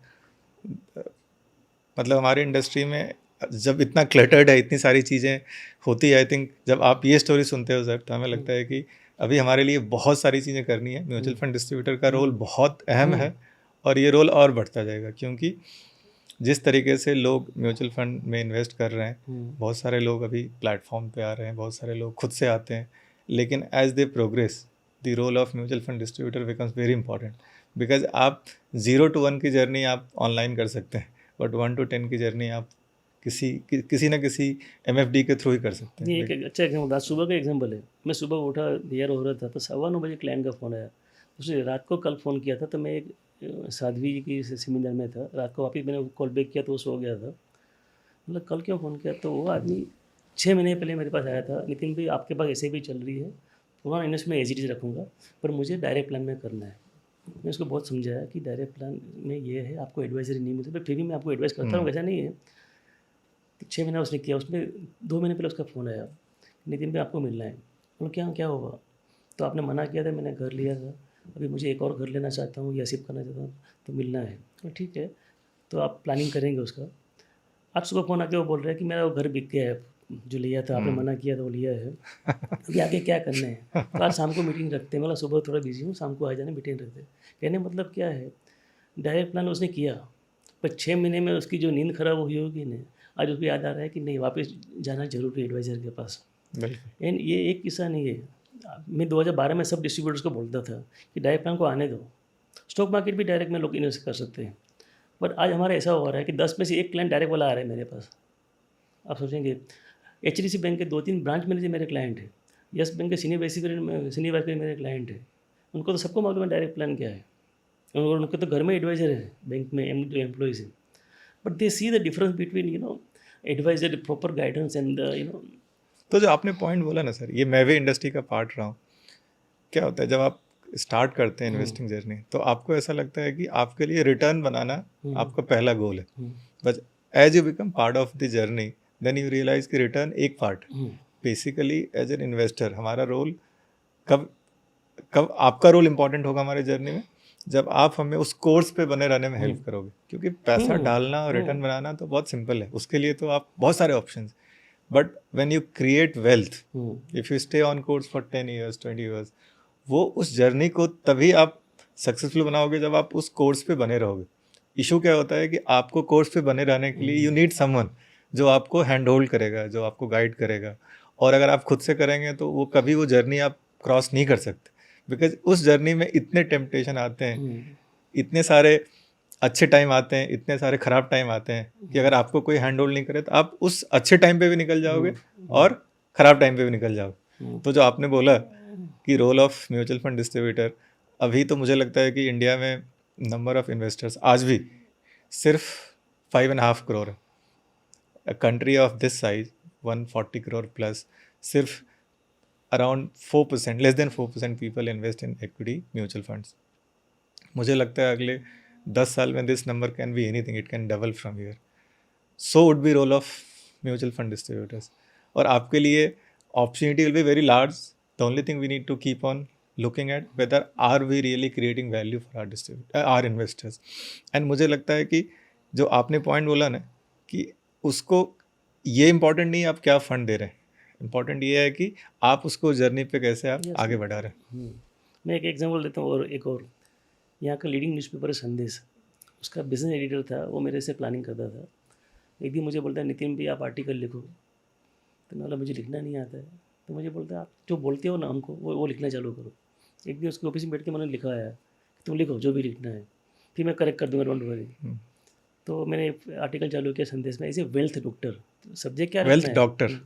मतलब हमारी इंडस्ट्री में जब इतना क्लटर्ड है, इतनी सारी चीज़ें होती है, आई थिंक जब आप ये स्टोरी सुनते हो सर, तो हमें लगता है कि अभी हमारे लिए बहुत सारी चीज़ें करनी है. म्यूचुअल फंड डिस्ट्रीब्यूटर का रोल बहुत अहम है और ये रोल और बढ़ता जाएगा, क्योंकि जिस तरीके से लोग म्यूचुअल फंड में इन्वेस्ट कर रहे हैं, बहुत सारे लोग अभी प्लेटफॉर्म पे आ रहे हैं, बहुत सारे लोग खुद से आते हैं, लेकिन as they progress the role of mutual fund distributor becomes very important. Because आप 0 to 1 की जर्नी आप ऑनलाइन कर सकते हैं, बट 1 to 10 की जर्नी आप किसी ना किसी MFD के थ्रू ही कर सकते हैं. ये एक अच्छा एग्जाम्पल, आज सुबह का एग्जाम्पल है. मैं सुबह उठा, तैयार हो रहा था, तो 9:15 बजे क्लाइंट का फ़ोन आया. उसने रात को कल फ़ोन किया था, तो मैं एक साध्वी जी की सेमिनार में था. रात को वापस मैंने कॉल बैक किया तो वो सो गया था. मतलब कल क्यों फ़ोन किया, तो वो आदमी 6 महीने पहले मेरे पास आया था. नितिन भाई आपके पास ऐसे भी चल रही है, पुराना इन्वेस्टमेंट एज इट इज़ रखूँगा, पर मुझे डायरेक्ट प्लान में करना है. मैं उसको बहुत समझाया कि डायरेक्ट प्लान में ये है, आपको एडवाइजरी नहीं मिलती, पर फिर भी मैं आपको एडवाइस करता हूँ, ऐसा नहीं है. तो 6 महीना उसने किया. उसमें 2 महीने पहले उसका फ़ोन आया, नितिन भाई आपको मिलना है. बोलो क्या होगा, तो आपने मना किया था, मैंने घर लिया था, अभी मुझे एक और घर लेना चाहता हूँ या शिफ्ट करना चाहता हूँ, तो मिलना है. तो ठीक है, तो आप प्लानिंग करेंगे उसका. आज सुबह फ़ोन आके वो बोल रहे हैं कि मेरा वो घर बिक गया है, जो लिया था आपने मना किया था वो लिया है, अभी आगे क्या करना है. तो आज शाम को मीटिंग रखते हैं. मतलब सुबह थोड़ा बिजी हूँ, शाम को आ जाना, मीटिंग रखते हैं. कहने मतलब क्या है, डायरेक्ट प्लान उसने किया, पर 6 महीने में उसकी जो नींद खराब हुई होगी नहीं, आज उसको याद आ रहा है कि नहीं वापस जाना जरूरी है एडवाइज़र के पास. एंड ये एक किस्सा नहीं है. मैं 2012 में सब डिस्ट्रीब्यूटर्स को बोलता था कि डायरेक्ट प्लान को आने दो, स्टॉक मार्केट भी डायरेक्ट में लोग इन्वेस्ट कर सकते हैं. बट आज हमारा ऐसा हो रहा है कि 10 में से एक क्लाइंट डायरेक्ट वाला आ रहा है मेरे पास. आप सोचेंगे, HDFC बैंक के 2-3 ब्रांच मैनेजर मेरे क्लाइंट है, यस बैंक के सीनियर वाइस मेरे क्लाइंट है. उनको तो सबको मालूम है डायरेक्ट प्लान क्या है, और उनके तो घर में एडवाइज़र है बैंक में, जो एम्प्लॉइज़ हैं. But they see the difference between advisor, proper guidance and तो जो आपने पॉइंट बोला ना सर, ये मैं भी इंडस्ट्री का पार्ट रहा हूँ. क्या होता है जब आप स्टार्ट करते हैं इन्वेस्टिंग जर्नी, तो आपको ऐसा लगता है कि आपके लिए रिटर्न बनाना आपका पहला गोल है. But as you become part of the journey, then you realize कि रिटर्न एक part. Basically as an investor हमारा रोल कब आपका रोल इंपॉर्टेंट होगा हमारे जर्नी में, जब आप हमें उस कोर्स पे बने रहने में हेल्प करोगे. क्योंकि पैसा डालना और रिटर्न बनाना तो बहुत सिंपल है, उसके लिए तो आप बहुत सारे options. But when you create wealth, if you stay on course for 10 years 20 years, वो उस जर्नी को तभी आप सक्सेसफुल बनाओगे जब आप उस कोर्स पे बने रहोगे. इशू क्या होता है कि आपको कोर्स पे बने रहने के लिए यू नीड समवन जो आपको हैंड होल्ड करेगा, जो आपको गाइड करेगा. और अगर आप खुद से करेंगे तो वो कभी वो जर्नी आप क्रॉस नहीं कर सकते, बिकॉज उस जर्नी में इतने टेम्पटेशन आते हैं, इतने सारे अच्छे टाइम आते हैं, इतने सारे ख़राब टाइम आते हैं कि अगर आपको कोई हैंड होल्ड नहीं करे तो आप उस अच्छे टाइम पे भी निकल जाओगे और ख़राब टाइम पे भी निकल जाओगे. तो जो आपने बोला कि role of mutual fund distributor, अभी तो मुझे लगता है कि इंडिया में नंबर ऑफ इन्वेस्टर्स आज भी सिर्फ 5.5 करोड़ है. A country of this size 140 crore plus, सिर्फ around 4%, less than 4% people invest in equity mutual funds. मुझे लगता है अगले 10 साल में this number can be anything, it can double from here. So would be role of mutual fund distributors. और आपके लिए opportunity will be very large. The only thing we need to keep on looking at whether are we really creating value for our investors. And मुझे लगता है कि जो आपने point बोला ना कि उसको ये इम्पोर्टेंट नहीं आप क्या फंड दे रहे हैं, इम्पोर्टेंट ये है कि आप उसको जर्नी पे कैसे आप आगे बढ़ा रहे हैं. मैं एक एग्जांपल देता हूँ, और एक और यहाँ का लीडिंग न्यूज़पेपर है संदेश, उसका बिजनेस एडिटर था, वो मेरे से प्लानिंग करता था. एक दिन मुझे बोलता है नितिन भाई आप आर्टिकल लिखो. तो मैं बोला मुझे लिखना नहीं आता है. तो मुझे बोलता है आप जो बोलते हो ना हमको वो लिखना चालू करो. एक दिन उसके ऑफिस में बैठ के मैंने लिखा है, तुम लिखो जो भी लिखना है, फिर मैं करेक्ट कर दूँगा, डोंट वरी. तो मैंने आर्टिकल चालू किया संदेश में, ऐसे वेल्थ डॉक्टर, सब्जेक्ट क्या वेल्थ डॉक्टर.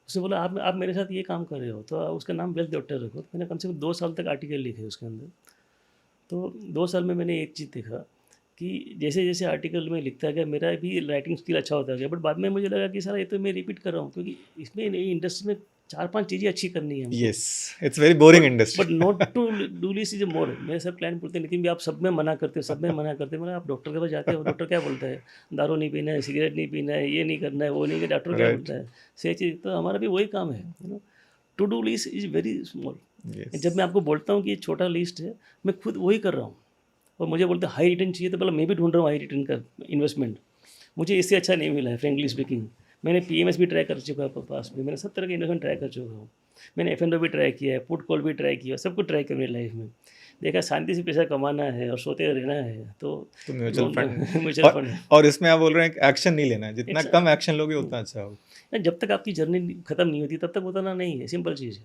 उसने बोला आप मेरे साथ ये काम कर रहे हो तो उसका नाम वेल्थ डॉक्टर रखो. मैंने कम से कम 2 साल तक आर्टिकल लिखे उसके अंदर. तो 2 साल में मैंने एक चीज़ देखा कि जैसे जैसे आर्टिकल में लिखता गया मेरा भी राइटिंग स्किल अच्छा होता गया, बट बाद में मुझे लगा कि सारा ये तो मैं रिपीट कर रहा हूँ, क्योंकि इसमें इंडस्ट्री में 4-5 चीज़ें अच्छी करनी है हमको। Yes, it's very boring industry. But not to do this is more. मेरे सब क्लाइंट बोलते हैं नितिन भी आप सब में मना करते हो, सब में मना करते हो। मतलब आप डॉक्टर के पास जाते हो, डॉक्टर क्या बोलता है, दारू नहीं पीना है, सिगरेट नहीं पीना है, ये नहीं करना है, वो नहीं करना, डॉक्टर क्या Right. बोलता है, सही चीज़। तो हमारा भी वही काम है, you know, to do list is very small. Yes. जब मैं आपको बोलता हूँ कि ये छोटा लिस्ट है, मैं खुद वही कर रहा हूँ, और मुझे बोलते हैं हाई रिटर्न चाहिए, तो पहले मैं भी ढूंढ रहा हूँ हाई रिटर्न का इन्वेस्टमेंट। मुझे इससे अच्छा नहीं मिला है फ्रेंकली स्पीकिंग। मैंने PMS भी ट्राई कर चुका है पास में, मैंने सब तरह के इन्वेस्टमेंट ट्राई कर चुका हूँ। मैंने F&O भी ट्राई किया है, पुट कॉल भी ट्राई किया, सब कुछ ट्राई किया मेरी लाइफ में। देखा शांति से पैसा कमाना है और सोते रहना है, तो म्यूचुअल फंड म्यूचुअल फंड है। और इसमें आप बोल रहे हैं कि एक्शन नहीं लेना है, जितना कम एक्शन लोगे उतना अच्छा होगा। जब तक आपकी जर्नी खत्म नहीं होती तब तक उतरना नहीं है, सिंपल चीज़ है।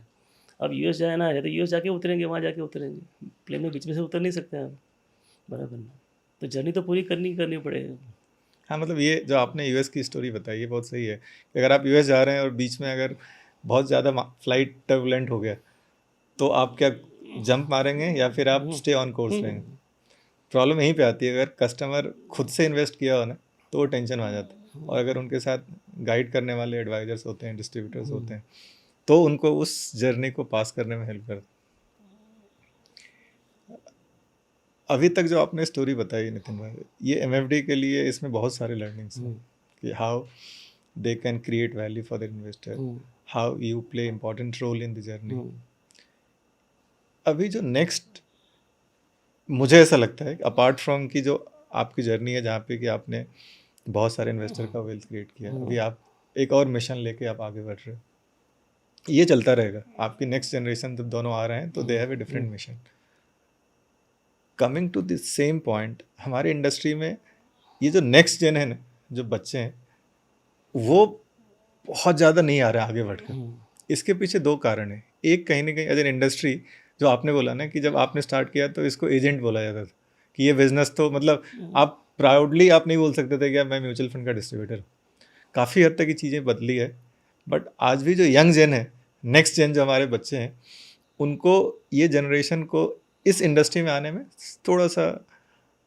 अब US जाना है तो US जाके उतरेंगे, वहाँ जाके उतरेंगे, प्लेन में बीच में से उतर नहीं सकते आप, बराबर ना। तो जर्नी तो पूरी करनी पड़ेगा। हाँ, मतलब ये जो आपने यूएस की स्टोरी बताई है बहुत सही है कि अगर आप यूएस जा रहे हैं और बीच में अगर बहुत ज़्यादा फ्लाइट टर्बुलेंट हो गया तो आप क्या जंप मारेंगे या फिर आप स्टे ऑन कोर्स रहेंगे। प्रॉब्लम यहीं पे आती है, अगर कस्टमर खुद से इन्वेस्ट किया हो ना तो वो टेंशन आ जाता है, और अगर उनके साथ गाइड करने वाले एडवाइजर्स होते हैं, डिस्ट्रीब्यूटर्स होते हैं, तो उनको उस जर्नी को पास करने में हेल्प करता है। अभी तक जो आपने स्टोरी बताई नितिन भाई, ये MFD के लिए इसमें बहुत सारे लर्निंग्स हैं कि how they can create value for the investor, how you play important role in the journey. अभी जो नेक्स्ट मुझे ऐसा लगता है अपार्ट फ्रॉम कि जो आपकी जर्नी है जहाँ पे कि आपने बहुत सारे इन्वेस्टर का वेल्थ क्रिएट किया, अभी आप एक और मिशन लेके आप आगे बढ़ रहे हो, ये चलता रहेगा। आपकी नेक्स्ट जनरेशन जब दोनों आ रहे हैं तो they have a different mission. Coming to the same point, हमारे इंडस्ट्री में ये जो नेक्स्ट जेन है ना, जो बच्चे हैं वो बहुत ज़्यादा नहीं आ रहे आगे बढ़कर। इसके पीछे दो कारण है। एक, कहीं ना कहीं एज एन इंडस्ट्री, जो आपने बोला ना कि जब आपने स्टार्ट किया तो इसको एजेंट बोला जाता था कि ये बिजनेस, तो मतलब आप प्राउडली आप नहीं बोल सकते थे कि मैं म्यूचुअल फंड का डिस्ट्रीब्यूटर हूँ। काफ़ी हद तक ये चीज़ें बदली है, बट आज भी जो यंग जेन है, नेक्स्ट जेन जो हमारे बच्चे हैं, उनको ये जनरेशन को इस इंडस्ट्री में आने में थोड़ा सा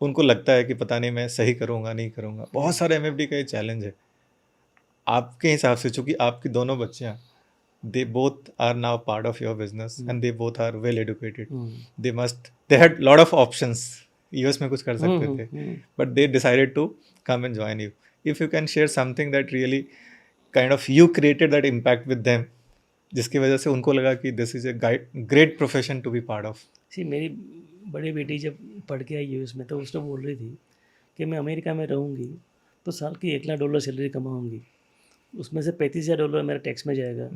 उनको लगता है कि पता नहीं मैं सही करूँगा नहीं करूँगा। बहुत सारे MFD का ये चैलेंज है। आपके हिसाब से, चूँकि आपकी दोनों बच्चियाँ, they both are now part of your business and they both are well educated, they had lot of options, US में कुछ कर सकते थे, but they decided to come and join you. If you can share something that really kind of you created that impact with them, जिसकी वजह से उनको लगा कि this is a great profession to be part of. मेरी बड़ी बेटी जब पढ़ के आई US में तो उसने बोल रही थी कि मैं अमेरिका में रहूँगी तो साल की $1,00,000 सैलरी कमाऊँगी, उसमें से $35,000 मेरा टैक्स में जाएगा,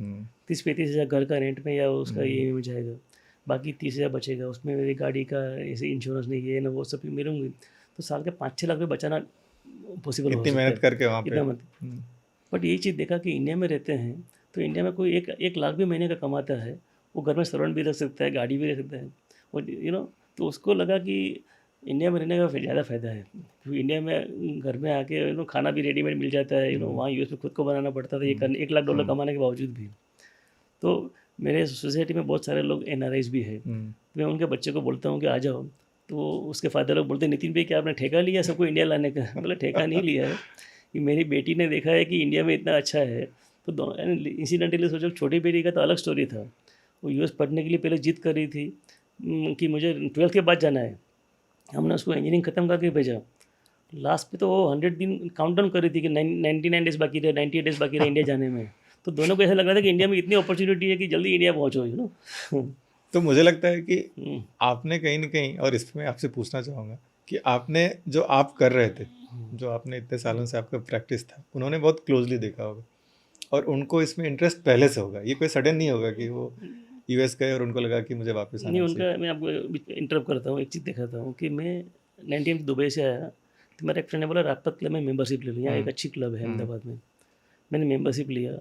30-35 हज़ार घर का रेंट में या उसका ये में जाएगा, बाकी 30,000 बचेगा, उसमें मेरी गाड़ी का ऐसे इंश्योरेंस नहीं, ये ना वो सब भी मिलूँगी, तो साल के 5-6 लाख रुपये बचाना पॉसिबल हो सकता है। इतनी मेहनत करके वहाँ पे। बट यही चीज़ देखा कि इंडिया में रहते हैं तो इंडिया में कोई एक लाख भी महीने का कमाता है, वो घर में सर्वेंट भी रख सकता है, गाड़ी भी रख सकता है, और तो उसको लगा कि इंडिया में रहने का ज़्यादा फ़ायदा है, क्योंकि इंडिया में घर में आके खाना भी रेडीमेड मिल जाता है, वहाँ US में खुद को बनाना पड़ता था ये करने, $1,00,000 कमाने के बावजूद भी। तो मेरे सोसाइटी में बहुत सारे लोग NRIs भी है, मैं उनके बच्चे को बोलता हूँ कि आ जाओ, तो उसके फादर लोग बोलते हैं नितिन भाई क्या आपने ठेका लिया सबको इंडिया लाने का? मतलब ठेका नहीं लिया है, कि मेरी बेटी ने देखा है कि इंडिया में इतना अच्छा है, तो दोनों इंसिडेंटली सोचो, छोटी बेटी का तो अलग स्टोरी था, वो US पढ़ने के लिए पहले जिद कर रही थी कि मुझे 12th के बाद जाना है, हमने उसको इंजीनियरिंग ख़त्म करके भेजा, लास्ट पे तो वो 100 दिन काउंट डाउन कर रही थी कि 99 डेज़ बाकी रहे, 98 डेज़ बाकी रहे इंडिया जाने में, तो दोनों को ऐसा लग रहा था कि इंडिया में इतनी अपॉर्चुनिटी है कि जल्दी इंडिया पहुँचो। तो मुझे लगता है कि आपने कहीं ना कहीं, और इसमें आपसे पूछना चाहूँगा कि आपने जो आप कर रहे थे, जो आपने इतने सालों से आपका प्रैक्टिस था, उन्होंने बहुत क्लोजली देखा होगा और उनको इसमें इंटरेस्ट पहले से होगा, ये कोई सडन नहीं होगा कि वो US गए और उनको लगा कि मुझे वापस आना नहीं, उनका मैं आपको इंटरप्ट करता हूँ, एक चीज़ दिखाता हूँ कि मैं 19 दुबई से आया तो मेरा एक फ्रेंड ने बोला राजपथ क्लब में मेंबरशिप ले लो, यहाँ एक अच्छी क्लब है अहमदाबाद में, मैंने मेंबरशिप लिया,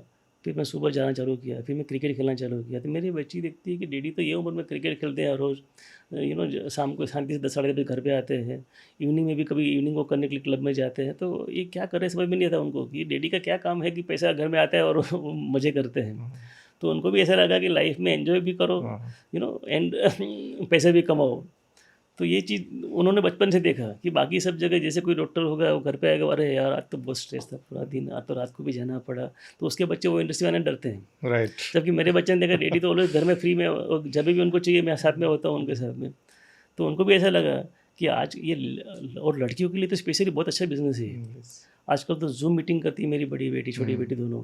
फिर मैं सुबह जाना चालू किया, फिर मैं क्रिकेट खेलना चालू किया, तो मेरी बच्ची देखती है कि डैडी तो ये उम्र में क्रिकेट खेलते हैं रोज़, शाम को शांति से 10 साढ़े 10 बजे घर पे आते हैं, इवनिंग में भी कभी इवनिंग वॉक करने के लिए क्लब में जाते हैं, तो ये क्या कर रहे हैं समझ में नहीं आता उनको कि डैडी का क्या काम है कि पैसा घर में आता है और मज़े करते हैं। तो उनको भी ऐसा लगा कि लाइफ में एंजॉय भी करो एंड पैसे भी कमाओ। तो ये चीज़ उन्होंने बचपन से देखा कि बाकी सब जगह जैसे कोई डॉक्टर होगा वो घर पे आएगा, अरे यार आज तो बहुत स्ट्रेस था पूरा दिन, आज तो रात को भी जाना पड़ा, तो उसके बच्चे वो इंडस्ट्री वाले डरते हैं। राइट। जबकि मेरे बच्चे ने देखा डैडी तो ऑलवेज घर में फ्री में, और जब भी उनको चाहिए मैं साथ में होता हूँ उनके साथ में, तो उनको भी ऐसा लगा कि आज ये और लड़कियों के लिए तो स्पेशली बहुत अच्छा बिजनेस है ये। आजकल तो जूम मीटिंग करती है मेरी बड़ी बेटी छोटी बेटी दोनों,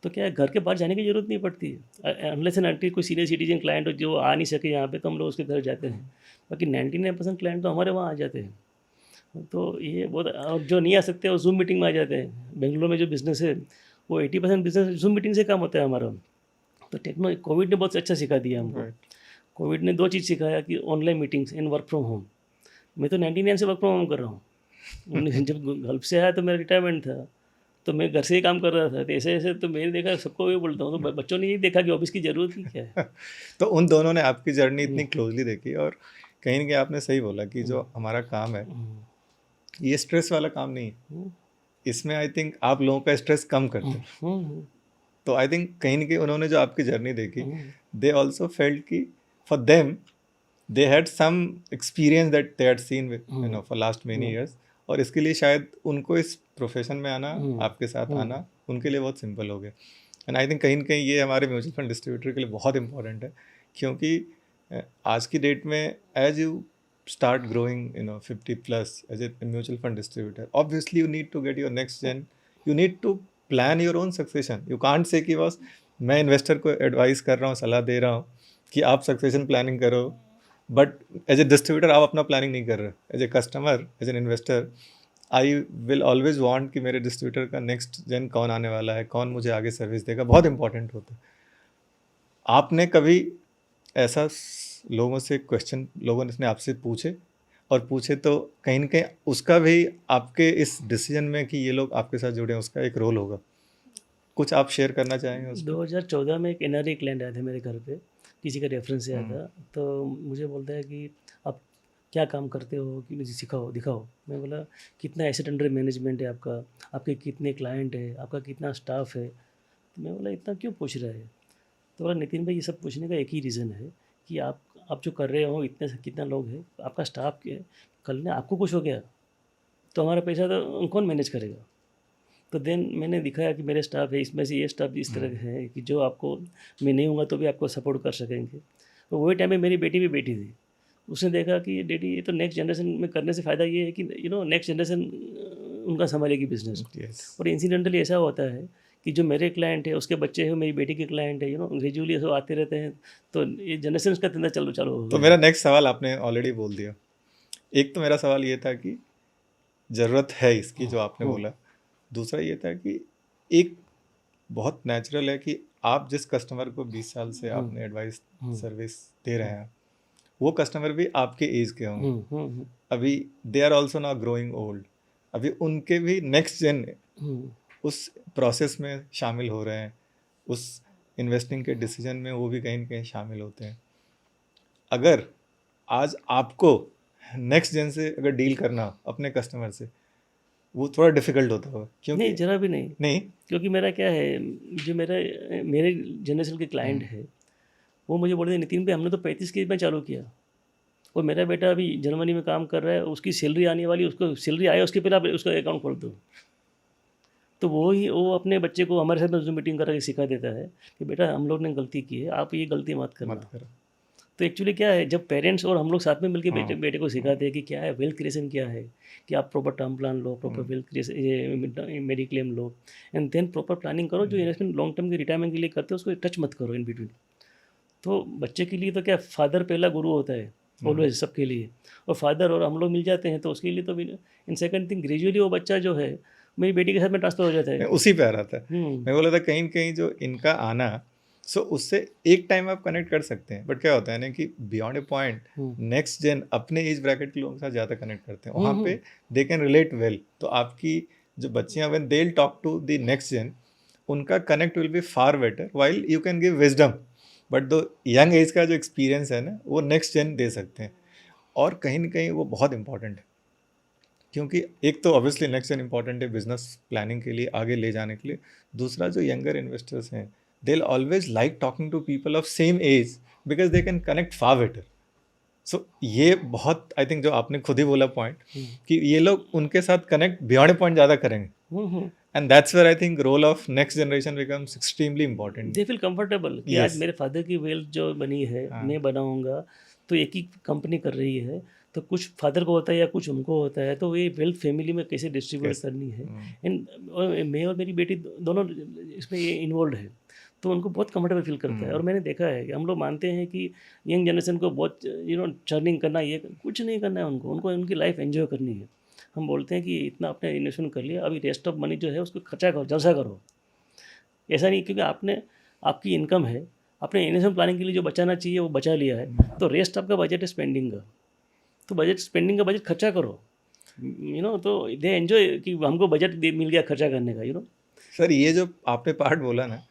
तो क्या है घर के बाहर जाने की ज़रूरत नहीं पड़ती है, अनलेस एंड अनटिल कोई सीनियर सिटीजन क्लाइंट हो जो आ नहीं सके यहाँ पे, तो हम लोग उसके घर जाते हैं। बाकी 99% क्लाइंट तो हमारे वहाँ आ जाते हैं। तो ये बहुत, और जो नहीं आ सकते वो जूम मीटिंग में आ जाते हैं। बेंगलोर में जो बिज़नेस है वो 80% बिजनेस जूम मीटिंग से काम होता है हमारा। तो टेक्नोलॉजी कोविड ने बहुत अच्छा सिखा दिया हमको। कोविड ने 2 चीज़ सिखाया कि online meetings in work from home. मैं तो 99 से वर्क फ्रॉम होम कर रहा हूँ। जब गल्फ से आया तो मेरा रिटायरमेंट था, तो मैं घर से ही काम कर रहा था। तो ऐसे ऐसे तो मैंने देखा, सबको ये बोलता हूँ, तो बच्चों ने यही देखा कि ऑफिस की ज़रूरत ही क्या है। तो उन दोनों ने आपकी जर्नी इतनी क्लोजली देखी, और कहीं ना कहीं आपने सही बोला कि जो हमारा काम है ये स्ट्रेस वाला काम नहीं है, इसमें आई थिंक आप लोगों का स्ट्रेस कम करते हैं। तो आई थिंक कहीं ना कहीं उन्होंने जो आपकी जर्नी देखी, दे ऑल्सो फेल्ट कि for them they had some experience that they had seen with you know for last many years, और इसके लिए शायद उनको इस प्रोफेशन में आना, आपके साथ आना उनके लिए बहुत सिंपल हो गया। एंड आई थिंक कहीं ना कहीं ये हमारे म्यूचुअल फंड डिस्ट्रीब्यूटर के लिए बहुत इंपॉर्टेंट है, क्योंकि आज की डेट में as you start growing 50 plus as a mutual fund distributor, obviously you need to get your next gen, you need to plan your own succession. You can't say कि बस मैं इन्वेस्टर को advice कर रहा हूँ, सलाह दे रहा हूँ कि आप सक्सेशन प्लानिंग करो, बट एज ए डिस्ट्रीब्यूटर आप अपना प्लानिंग नहीं कर रहे। As a customer, as an investor, I will always want कि मेरे डिस्ट्रीब्यूटर का नेक्स्ट जेन कौन आने वाला है, कौन मुझे आगे सर्विस देगा, बहुत इंपॉर्टेंट होता है। आपने कभी ऐसा लोगों से क्वेश्चन, लोगों ने आपसे पूछे, और पूछे तो कहीं ना कहीं उसका भी आपके इस डिसीजन में कि ये लोग आपके साथ जुड़े हैं उसका एक रोल होगा, कुछ आप शेयर करना चाहेंगे? 2014 में एक एनआरआई क्लाइंट आया था मेरे घर पे, किसी का रेफरेंस से आया था, तो मुझे बोलता है कि आप क्या काम करते हो, कि मुझे सिखाओ दिखाओ। मैं बोला कितना एसेट अंडर मैनेजमेंट है आपका, आपके कितने क्लाइंट है, आपका कितना स्टाफ है। तो मैं बोला इतना क्यों पूछ रहा है? तो बोला नितिन भाई ये सब पूछने का एक ही रीज़न है कि आप जो कर रहे हो इतने से कितना लोग हैं, आपका स्टाफ के, कल ने आपको कुछ हो गया तो हमारा पैसा तो कौन मैनेज करेगा। तो देन मैंने दिखाया कि मेरे स्टाफ है, इसमें से ये स्टाफ इस तरह के हैं कि जो आपको, मैं नहीं हूँगा तो भी आपको सपोर्ट कर सकेंगे। तो वही टाइम में मेरी बेटी भी बैठी थी, उसने देखा कि डैडी ये तो नेक्स्ट जनरेशन में करने से फ़ायदा ये है कि नेक्स्ट जनरेशन उनका संभालेगी बिजनेस। और इंसिडेंटली ऐसा होता है कि जो मेरे क्लाइंट है उसके बच्चे हैं, मेरी बेटी के क्लाइंट है, ग्रेजुअली ऐसे आते रहते हैं, तो ये जनरेशन का धंधा चालू हो गया। तो मेरा नेक्स्ट सवाल आपने ऑलरेडी बोल दिया। एक तो मेरा सवाल ये था कि ज़रूरत है इसकी जो आपने बोला, दूसरा ये था कि एक बहुत नेचुरल है कि आप जिस कस्टमर को 20 साल से आपने एडवाइस सर्विस दे रहे हैं, वो कस्टमर भी आपके एज के होंगे, अभी they are also now growing old, अभी उनके भी नेक्स्ट जेन उस प्रोसेस में शामिल हो रहे हैं, उस इन्वेस्टिंग के डिसीजन में वो भी कहीं ना कहीं शामिल होते हैं। अगर आज आपको नेक्स्ट जेन से अगर डील करना अपने कस्टमर से, वो थोड़ा डिफिकल्ट होता होगा? क्योंकि नहीं, जरा भी नहीं, क्योंकि मेरा क्या है, जो मेरे जनरेशन के क्लाइंट है वो मुझे बोलते हैं नितिन भाई हमने तो 35 की में चालू किया, और मेरा बेटा अभी जर्मनी में काम कर रहा है, उसकी सैलरी आने वाली, उसको सैलरी आए उसके पहले आप उसका अकाउंट खोल दो। तो वो अपने बच्चे को हमारे साथ में मीटिंग करके सिखा देता है कि बेटा हम लोग ने गलती की है, आप ये गलती मत करना। तो एक्चुअली क्या है, जब पेरेंट्स और हम लोग साथ में मिलकर बेटे को सिखाते हैं कि क्या है वेल्थ क्रिएशन, क्या है कि आप प्रॉपर टर्म प्लान लो, प्रॉपर वेल्थ क्रिएशन मेडिक्लेम लो, एंड देन प्रॉपर प्लानिंग करो। जो इन्वेस्टमेंट लॉन्ग टर्म के रिटायरमेंट के लिए करते हो उसको टच मत करो इन बिटवीन। तो बच्चे के लिए तो क्या, फादर पहला गुरु होता है ऑलवेज सबके लिए, और फादर और हम लोग मिल जाते हैं तो उसके लिए तो इन सेकंड थिंग ग्रेजुअली वो बच्चा जो है मेरी बेटी के साथ में ट्रांसफर हो जाता है। उसी पे आ रहा था, मैं बोला था कहीं कहीं जो इनका आना, सो उससे एक टाइम आप कनेक्ट कर सकते हैं, बट क्या होता है ना कि बियॉन्ड ए पॉइंट नेक्स्ट जेन अपने एज ब्रैकेट के लोगों के साथ ज़्यादा कनेक्ट करते हैं, वहाँ पे दे कैन रिलेट वेल। तो आपकी जो बच्चियाँ when they will talk to the next gen, उनका connect will be far better, while you can give wisdom, but though young age का जो एक्सपीरियंस है ना वो नेक्स्ट जेन दे सकते हैं। और कहीं ना कहीं वो बहुत इंपॉर्टेंट है, क्योंकि एक तो ऑब्वियसली नेक्स्ट जेन इंपॉर्टेंट है बिजनेस प्लानिंग के लिए, आगे ले जाने के लिए। दूसरा जो यंगर इन्वेस्टर्स हैं, they'll always like talking to people of same age because they can connect far better. सो ये बहुत आई थिंक जो आपने खुद ही बोला पॉइंट कि ये लोग उनके साथ कनेक्ट बियॉन्ड पॉइंट ज़्यादा करेंगे and that's where I think role of next generation becomes extremely important. They feel comfortable कि Yes. आज मेरे फादर की वेल्थ जो बनी है हाँ. मैं बनाऊंगा, तो एक ही कंपनी कर रही है, तो कुछ फादर को होता है या कुछ उनको होता है, तो ये वेल्थ फैमिली में कैसे डिस्ट्रीब्यूट Yes. करनी है. एंड मैं और मेरी बेटी दोनों इसमें ये इन्वॉल्व है, तो उनको बहुत कंफर्टेबल फील करता है. और मैंने देखा है कि हम लोग मानते हैं कि यंग जनरेशन को बहुत चर्निंग करना, ये कुछ नहीं करना है उनको उनकी लाइफ एंजॉय करनी है. हम बोलते हैं कि इतना आपने इन्वेस्टमेंट कर लिया, अभी रेस्ट ऑफ मनी जो है उसको खर्चा करो, जलसा करो. ऐसा नहीं, क्योंकि आपकी इनकम है, आपने इन्वेस्टमेंट प्लानिंग के लिए जो बचाना चाहिए वो बचा लिया है, तो रेस्ट आपका बजट है स्पेंडिंग का, तो बजट स्पेंडिंग का बजट खर्चा करो. तो दे एंजॉय कि हमको बजट मिल गया खर्चा करने का. सर ये जो आपने पार्ट बोला ना,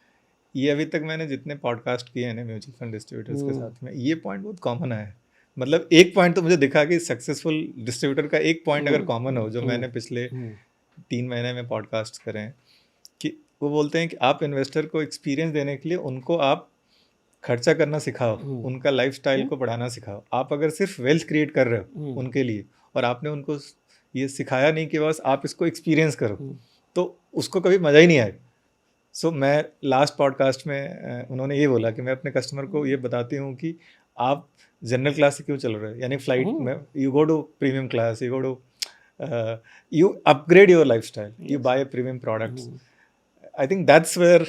ये अभी तक मैंने जितने पॉडकास्ट किए हैं ना म्यूचुअल फंड डिस्ट्रीब्यूटर्स के साथ में, ये पॉइंट बहुत कॉमन आया है. मतलब एक पॉइंट तो मुझे दिखा कि सक्सेसफुल डिस्ट्रीब्यूटर का एक पॉइंट अगर कॉमन हो, जो मैंने पिछले 3 महीने में पॉडकास्ट करे हैं, कि वो बोलते हैं कि आप इन्वेस्टर को एक्सपीरियंस देने के लिए उनको आप खर्चा करना सिखाओ, उनका लाइफस्टाइल को बढ़ाना सिखाओ. आप अगर सिर्फ वेल्थ क्रिएट कर रहे हो उनके लिए और आपने उनको ये सिखाया नहीं कि बस आप इसको एक्सपीरियंस करो, तो उसको कभी मज़ा ही नहीं आएगा. सो मैं लास्ट पॉडकास्ट में उन्होंने ये बोला कि मैं अपने कस्टमर को ये बताती हूँ कि आप जनरल क्लास से क्यों चल रहे हो, यानी फ्लाइट में you go to premium class, you go to you upgrade your lifestyle, you buy a premium products. I think that's where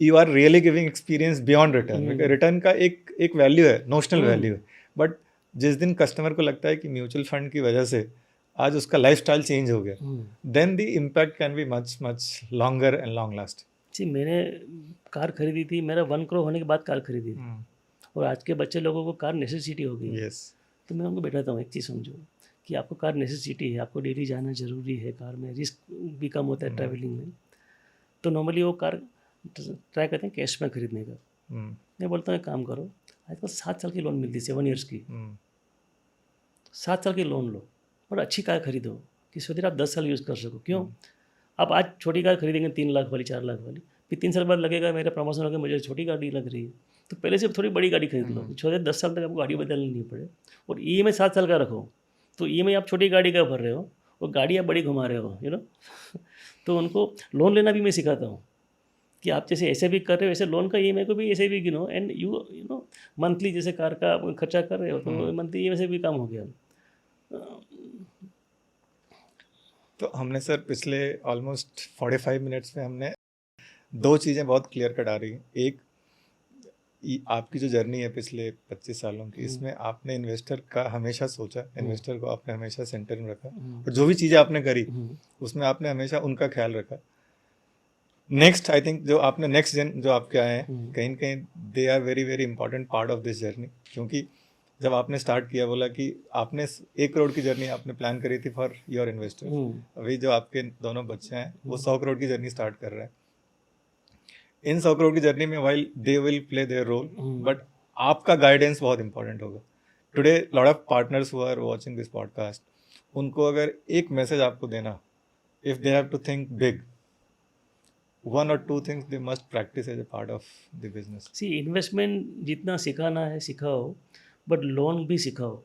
you are really giving experience beyond return. because return का एक value है, notional value है, but जिस दिन customer को लगता है कि म्यूचुअल फंड की वजह से आज उसका लाइफस्टाइल चेंज हो गया, then the impact can be much much longer and long last. जी, मैंने कार खरीदी थी, मेरा 1 करोड़ होने के बाद कार खरीदी थी, और आज के बच्चे लोगों को कार नेसेसिटी हो गई. यस. तो मैं उनको बैठाता हूँ, एक चीज़ समझो कि आपको कार नेसेसिटी है, आपको डेली जाना ज़रूरी है, कार में रिस्क भी कम होता है ट्रैवलिंग में, तो नॉर्मली वो कार ट्राई करते हैं कैश में खरीदने का. मैं बोलता हूँ एक काम करो, आजकल 7 साल की लोन मिलती है, 7 ईयर्स की. 7 साल की लोन लो और अच्छी कार खरीदो कि सोचिए आप 10 साल यूज़ कर सको. क्यों? आप आज छोटी कार खरीदेंगे 3 लाख वाली, 4 लाख वाली, फिर 3 साल बाद लगेगा मेरा प्रमोशन हो गया, मुझे छोटी गाड़ी लग रही है, तो पहले से थोड़ी बड़ी गाड़ी खरीद लो, छोटे 10 साल तक आपको गाड़ी बदलनी नहीं पड़े. और EMI 7 साल का रखो, तो EMI आप छोटी गाड़ी का भर रहे हो और गाड़ी आप बड़ी घुमा रहे हो. तो उनको लोन लेना भी मैं सिखाता हूँ कि आप जैसे ऐसे भी कर रहे हो, ऐसे लोन का EMI को भी ऐसे भी गिनो, एंड यू मंथली जैसे कार का आप खर्चा कर रहे हो, तो मंथली EMI से भी काम हो गया. तो हमने सर पिछले ऑलमोस्ट 45 मिनट्स में हमने 2 चीज़ें बहुत क्लियर कट आ रही हैं. एक, आपकी जो जर्नी है पिछले 25 सालों की, इसमें आपने इन्वेस्टर का हमेशा सोचा, इन्वेस्टर को आपने हमेशा सेंटर में रखा, और जो भी चीज़ें आपने करी उसमें आपने हमेशा उनका ख्याल रखा. नेक्स्ट आई थिंक जो आपने नेक्स्ट जन जो आपके आए हैं, कहीं ना कहीं they are very very important part of this journey. क्योंकि जब आपने स्टार्ट किया, बोला कि आपने 1 करोड़ की जर्नी आपने प्लान करी थी फॉर योर इन्वेस्टर. अभी जो आपके दोनों बच्चे हैं वो 100 करोड़ की जर्नी स्टार्ट कर रहे हैं. इन 100 करोड़ की जर्नी में while they will play their role, but आपका गाइडेंस बहुत इंपॉर्टेंट होगा. Today lot of partners who are watching this podcast, उनको अगर एक मैसेज आपको देना, if they have to think big, 1 or 2 things they must practice as a part of the business. See, investment जितना सिखाना है सिखाओ, बट लोन भी सिखाओ.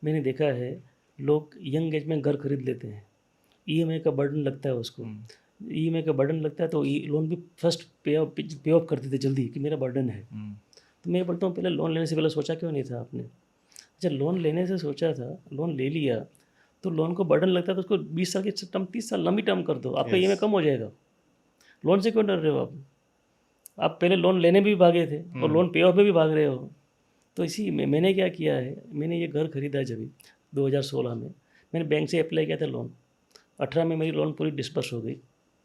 मैंने देखा है लोग यंग एज में घर खरीद लेते हैं, EMI का बर्डन लगता है उसको, EMI का बर्डन लगता है तो लोन भी फर्स्ट पे ऑफ कर देते जल्दी कि मेरा बर्डन है. तो मैं बोलता हूँ पहले लोन लेने से पहले सोचा क्यों नहीं था आपने? अच्छा, लोन लेने से सोचा था, लोन ले लिया, तो लोन को बर्डन लगता है तो उसको 20 साल की टर्म, 30 साल लंबी टर्म कर दो, आपका EMI कम हो जाएगा. लोन से क्यों डर रहे हो आप पहले लोन लेने भी भागे थे और लोन पे ऑफ में भी भाग रहे हो. तो इसी में मैंने क्या किया है, मैंने ये घर खरीदा जब 2016 में, मैंने बैंक से अप्लाई किया था लोन, 18 में मेरी लोन पूरी डिस्पर्स हो गई.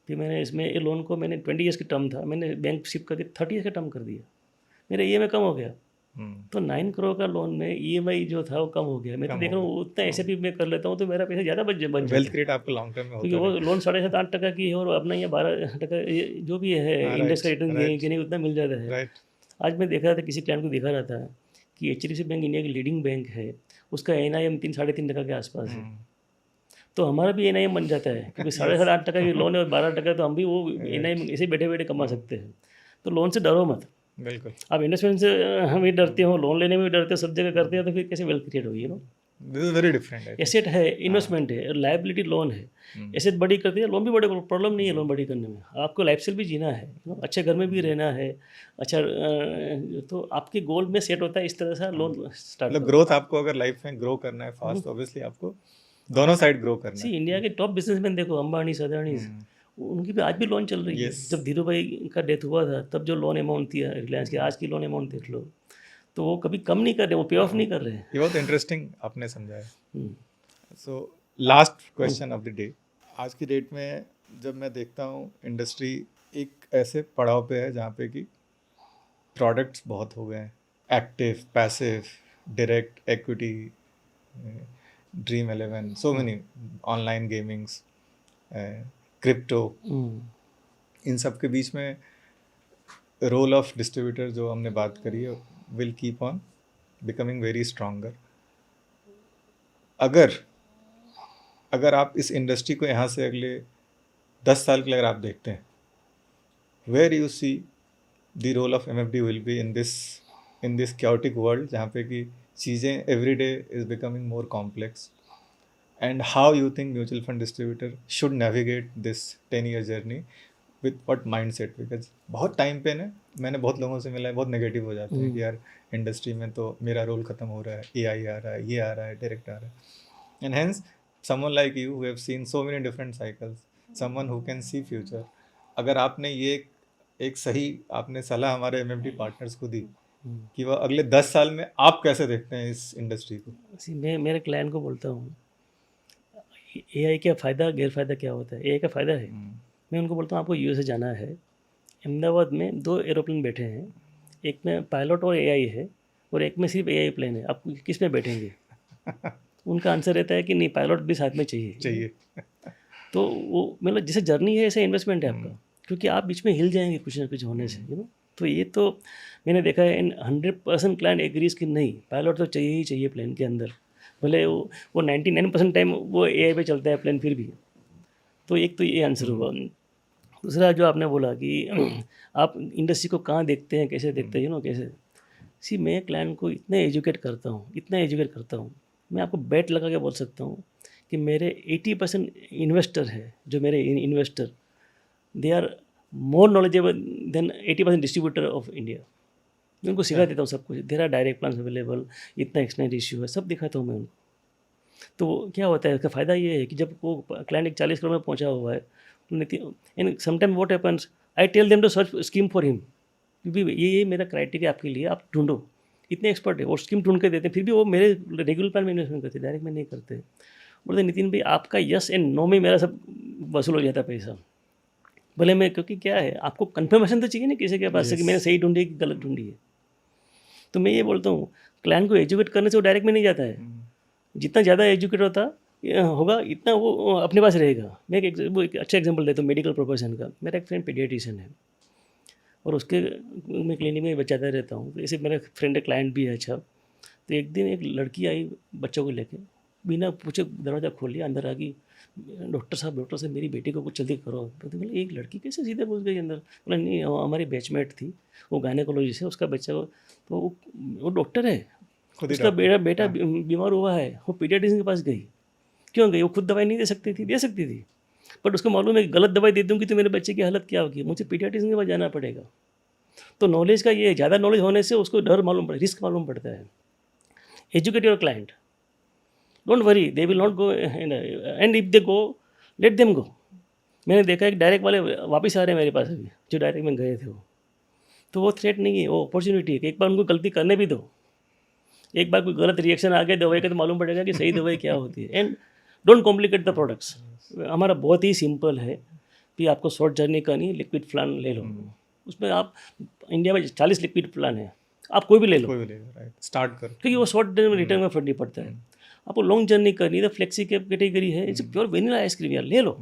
फिर मैंने इसमें ये लोन को मैंने 20 ईयर्स की टर्म था, मैंने बैंक शिफ्ट करके 30 ईयर्स का टर्म कर दिया, मेरा EMI कम हो गया. तो 9 करोड़ का लोन में EMI जो था वो कम हो गया. मैं तो देख रहा हूँ उतना ऐसे भी मैं कर लेता हूँ तो मेरा पैसा ज़्यादा बन जाता है. वेल्थ क्रिएट आपको लॉन्ग टर्म में होता है, क्योंकि वो लोन 7.5-8% की है और अपना ये 12% जो भी है इंडेक्स का रिटर्न देने उतना मिल जाता है. आज मैं देख रहा था, किसी क्लाइंट को दिखा रहा था कि HDFC बैंक इंडिया की लीडिंग बैंक है, उसका NIM 3-3.5% के आसपास है. तो हमारा भी NIM बन जाता है, क्योंकि 7.5% की लोन है और 12%, तो हम भी वो NIM ऐसे बैठे बैठे कमा सकते हैं. तो लोन से डरो मत, बिल्कुल, आप इन्वेस्टमेंट से हम भी डरते हो, लोन लेने में भी डरते हो, सब जगह करते हैं, तो फिर कैसे वेल्थ क्रिएट होगी, this is very different. Asset है, इन्वेस्टमेंट है, लाइबिलिटी लोन है। एसेट बड़ी करती है, लोन भी बड़े, प्रॉब्लम नहीं है लोन बड़ी करने में। आपको लाइफ स्टाइल भी जीना है, अच्छे घर में भी रहना है, अच्छा तो आपके गोल में सेट होता है इस तरह से लोन स्टार्ट। मतलब ग्रोथ आपको अगर लाइफ में ग्रो करना है फास्ट, ऑब्वियसली आपको दोनों साइड ग्रो करना सी है। इंडिया के टॉप बिजनेसमैन देखो, अंबानी, अदानी, उनकी भी आज भी लोन चल रही है। Yes. जब धीरू भाई का डेथ हुआ था तब जो लोन अमाउंट थी रिलायंस की, आज की लोन अमाउंट देख लो, तो वो कभी कम नहीं कर रहे, वो पे ऑफ नहीं कर रहे हैं। ये बहुत इंटरेस्टिंग आपने समझाया। Hmm, so last question of the day, आज की डेट में जब मैं देखता हूँ इंडस्ट्री एक ऐसे पड़ाव पे है जहाँ पे कि प्रोडक्ट्स बहुत हो गए हैं, active, passive, direct, equity, Dream11, so many online gamings, crypto, इन सब के बीच में रोल ऑफ डिस्ट्रीब्यूटर जो हमने बात करी है will keep on becoming very stronger. अगर आप इस इंडस्ट्री को यहाँ से अगले 10 साल के लिए अगर आप देखते हैं, where you see the role of MFD will be in this chaotic world जहाँ पे कि चीज़ें every day is becoming more complex, and how you think mutual fund distributor should navigate this 10-year journey with what mindset? Because बहुत time पे ना मैंने बहुत लोगों से मिला है, बहुत नेगेटिव हो जाते हैं कि यार इंडस्ट्री में तो मेरा रोल ख़त्म हो रहा है, AI आ रहा है, ये आ रहा है, डायरेक्ट आ रहा है, and hence someone like you who have seen so many different cycles, someone who can see future, अगर आपने ये एक सही आपने सलाह हमारे MFD पार्टनर्स को दी कि वह अगले 10 साल में आप कैसे देखते हैं इस इंडस्ट्री को? मैं मेरे क्लाइंट को बोलता हूँ AI का फ़ायदा गैरफायदा क्या होता है। AI का फ़ायदा है, मैं उनको बोलता हूँ आपको USA जाना है, अहमदाबाद में 2 एरोप्लेन बैठे हैं, एक में पायलट और AI है और एक में सिर्फ AI प्लेन है, आप किस में बैठेंगे? उनका आंसर रहता है कि नहीं, पायलट भी साथ में चाहिए। तो वो मतलब जैसे जर्नी है ऐसे इन्वेस्टमेंट है आपका, क्योंकि आप बीच में हिल जाएंगे कुछ ना कुछ होने से, तो ये तो मैंने देखा है। 100% क्लाइंट एग्रीज कि नहीं, पायलट तो चाहिए ही चाहिए प्लेन के अंदर, भले वो 99% टाइम वो AI पे चलता है प्लेन फिर भी। तो एक तो ये आंसर हुआ। दूसरा जो आपने बोला कि आप इंडस्ट्री को कहाँ देखते हैं, कैसे देखते हैं, कैसे सी, मैं क्लाइंट को इतना एजुकेट करता हूँ, मैं आपको बेट लगा के बोल सकता हूँ कि मेरे 80% इन्वेस्टर है, जो मेरे investor, they are more knowledgeable than 80% distributor of India. मैं उनको सिखा देता हूँ सब कुछ, there are direct plan available, इतना एक्सटेंड इश्यू है, सब दिखाता हूँ मैं उनको। तो क्या होता है, इसका फ़ायदा ये है कि जब वो क्लाइंट एक 40 करोड़ में पहुँचा हुआ है, and sometime what happens, I tell them to search scheme for him, क्योंकि ये मेरा क्राइटेरिया आपके लिए, आप ढूंढो। इतने एक्सपर्ट है, और स्कीम ढूंढ के देते हैं, फिर भी वो मेरे रेगुलर प्लान में इन्वेस्टमेंट करते, डायरेक्ट में नहीं करते। बोलते नितिन भाई आपका यस एंड नो में मेरा सब वसूल हो जाता है पैसा, भले मैं, क्योंकि क्या है, आपको कन्फर्मेशन तो चाहिए ना किसी के पास से कि मैंने सही ढूंढी है कि गलत ढूंढी है। तो मैं ये बोलता हूँ क्लाइंट को एजुकेट करने से वो डायरेक्ट में नहीं जाता है, जितना ज़्यादा एजुकेट होगा इतना वो अपने पास रहेगा। मैं एक अच्छा एग्जांपल देता हूँ मेडिकल प्रोफेशन का। मेरा एक फ्रेंड पीडियाट्रिशियन है और उसके मैं क्लिनिक में बचाता रहता हूँ, ऐसे मेरा फ्रेंड क्लाइंट भी है अच्छा। तो एक दिन एक लड़की आई बच्चों को लेके, बिना पूछे दरवाज़ा खोल लिया, अंदर आ गई, डॉक्टर साहब मेरी बेटी को कुछ जल्दी करो। तो बोले एक लड़की कैसे सीधे घुस गई अंदर? बोला नहीं, हमारी बैचमेट थी, वो गायनेकोलॉजिस्ट है, उसका बच्चा तो वो डॉक्टर है, उसका बेटा बीमार हुआ है, वो पीडियाट्रिशियन के पास गई। क्यों गई? वो खुद दवाई नहीं दे सकती थी, बट उसको मालूम है गलत दवाई दे दूँगी तो मेरे बच्चे की हालत क्या होगी, मुझे पीडियाट्रिशियन के पास जाना पड़ेगा। तो नॉलेज का ये, ज़्यादा नॉलेज होने से उसको डर मालूम पड़ता है, रिस्क मालूम पड़ता है। Educate your client, don't worry, they will not go, and if they go let them go. मैंने देखा एक डायरेक्ट वाले वापस आ रहे हैं मेरे पास अभी, जो डायरेक्ट में गए थे वो, तो वो थ्रेट नहीं है, वो अपॉर्चुनिटी है कि एक बार उनको गलती करने भी दो। एक बार कोई गलत रिएक्शन आ गया दवाई का तो मालूम पड़ेगा कि सही दवाई क्या होती है। And don't complicate the products. हमारा बहुत ही सिंपल है कि आपको शॉर्ट जर्नी करनी है, लिक्विड प्लान ले लो। उसमें आप इंडिया में 40 लिक्विड प्लान है, आप कोई भी ले लो, स्टार्ट करो, क्योंकि वो शॉर्ट रिटर्न में फंड नहीं पड़ता है। आपको लॉन्ग जर्नी करनी है तो फ्लेक्सी कैप कैटेगरी है, इट्स प्योर वेनिला आइसक्रीम यार, ले लो।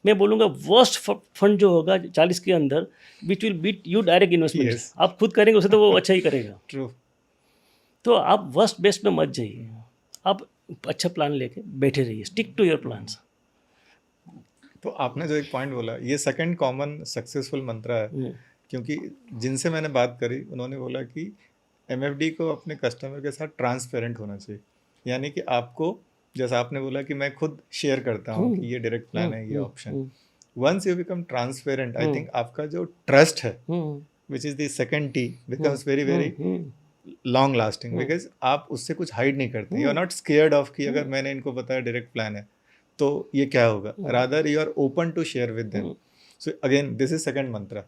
मैं बोलूँगा वर्स्ट फंड जो होगा 40 के अंदर, which will beat you direct investment, आप खुद करेंगे उसे तो वो अच्छा ही करेगा। ट्रू। तो आप वर्स्ट बेस्ट में मत जाइए, आप अच्छा प्लान लेके बैठे रहिए, स्टिक टू योर प्लान्स। तो आपने जो एक पॉइंट बोला, ये सेकंड कॉमन सक्सेसफुल मंत्र है क्योंकि जिनसे मैंने बात करी उन्होंने बोला कि MFD को अपने कस्टमर के साथ ट्रांसपेरेंट होना चाहिए, यानी कि आपको, जैसा आपने बोला कि मैं खुद शेयर करता हूँ कि ये डायरेक्ट प्लान है, ये option, once you become transparent, I think आपका जो ट्रस्ट है, which is the second T, becomes very very long lasting, because आप उससे कुछ हाइड नहीं करते, you are not scared of कि अगर मैंने इनको बताया डायरेक्ट प्लान है तो ये क्या होगा, rather you are open to share with them. So again this is second mantra.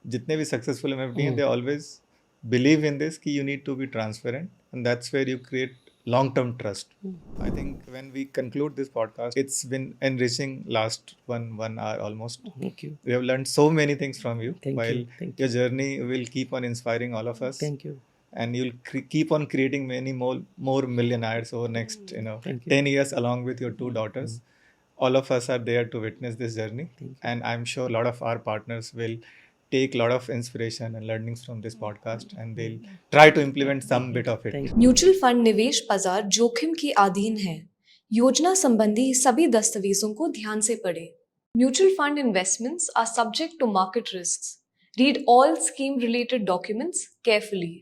जितने भी सक्सेसफुल MFD हैं, they always believe in this कि you need to be transparent, and that's where you create long-term trust. I think when we conclude this podcast, it's been enriching last one hour almost. Thank you. We have learned so many things from you. Thank while you. Thank your journey will keep on inspiring all of us. Thank you. And you'll keep on creating many more millionaires over next Thank you. 10 years along with your two daughters. All of us are there to witness this journey. Thank you. And I'm sure a lot of our partners will take a lot of inspiration and learnings from this podcast, and they'll try to implement some bit of it. Thank you. Mutual fund निवेश बाजार जोखिम के अधीन है। योजना संबंधी सभी दस्तावेजों को ध्यान से पढ़ें। Mutual fund investments are subject to market risks. Read all scheme related documents carefully.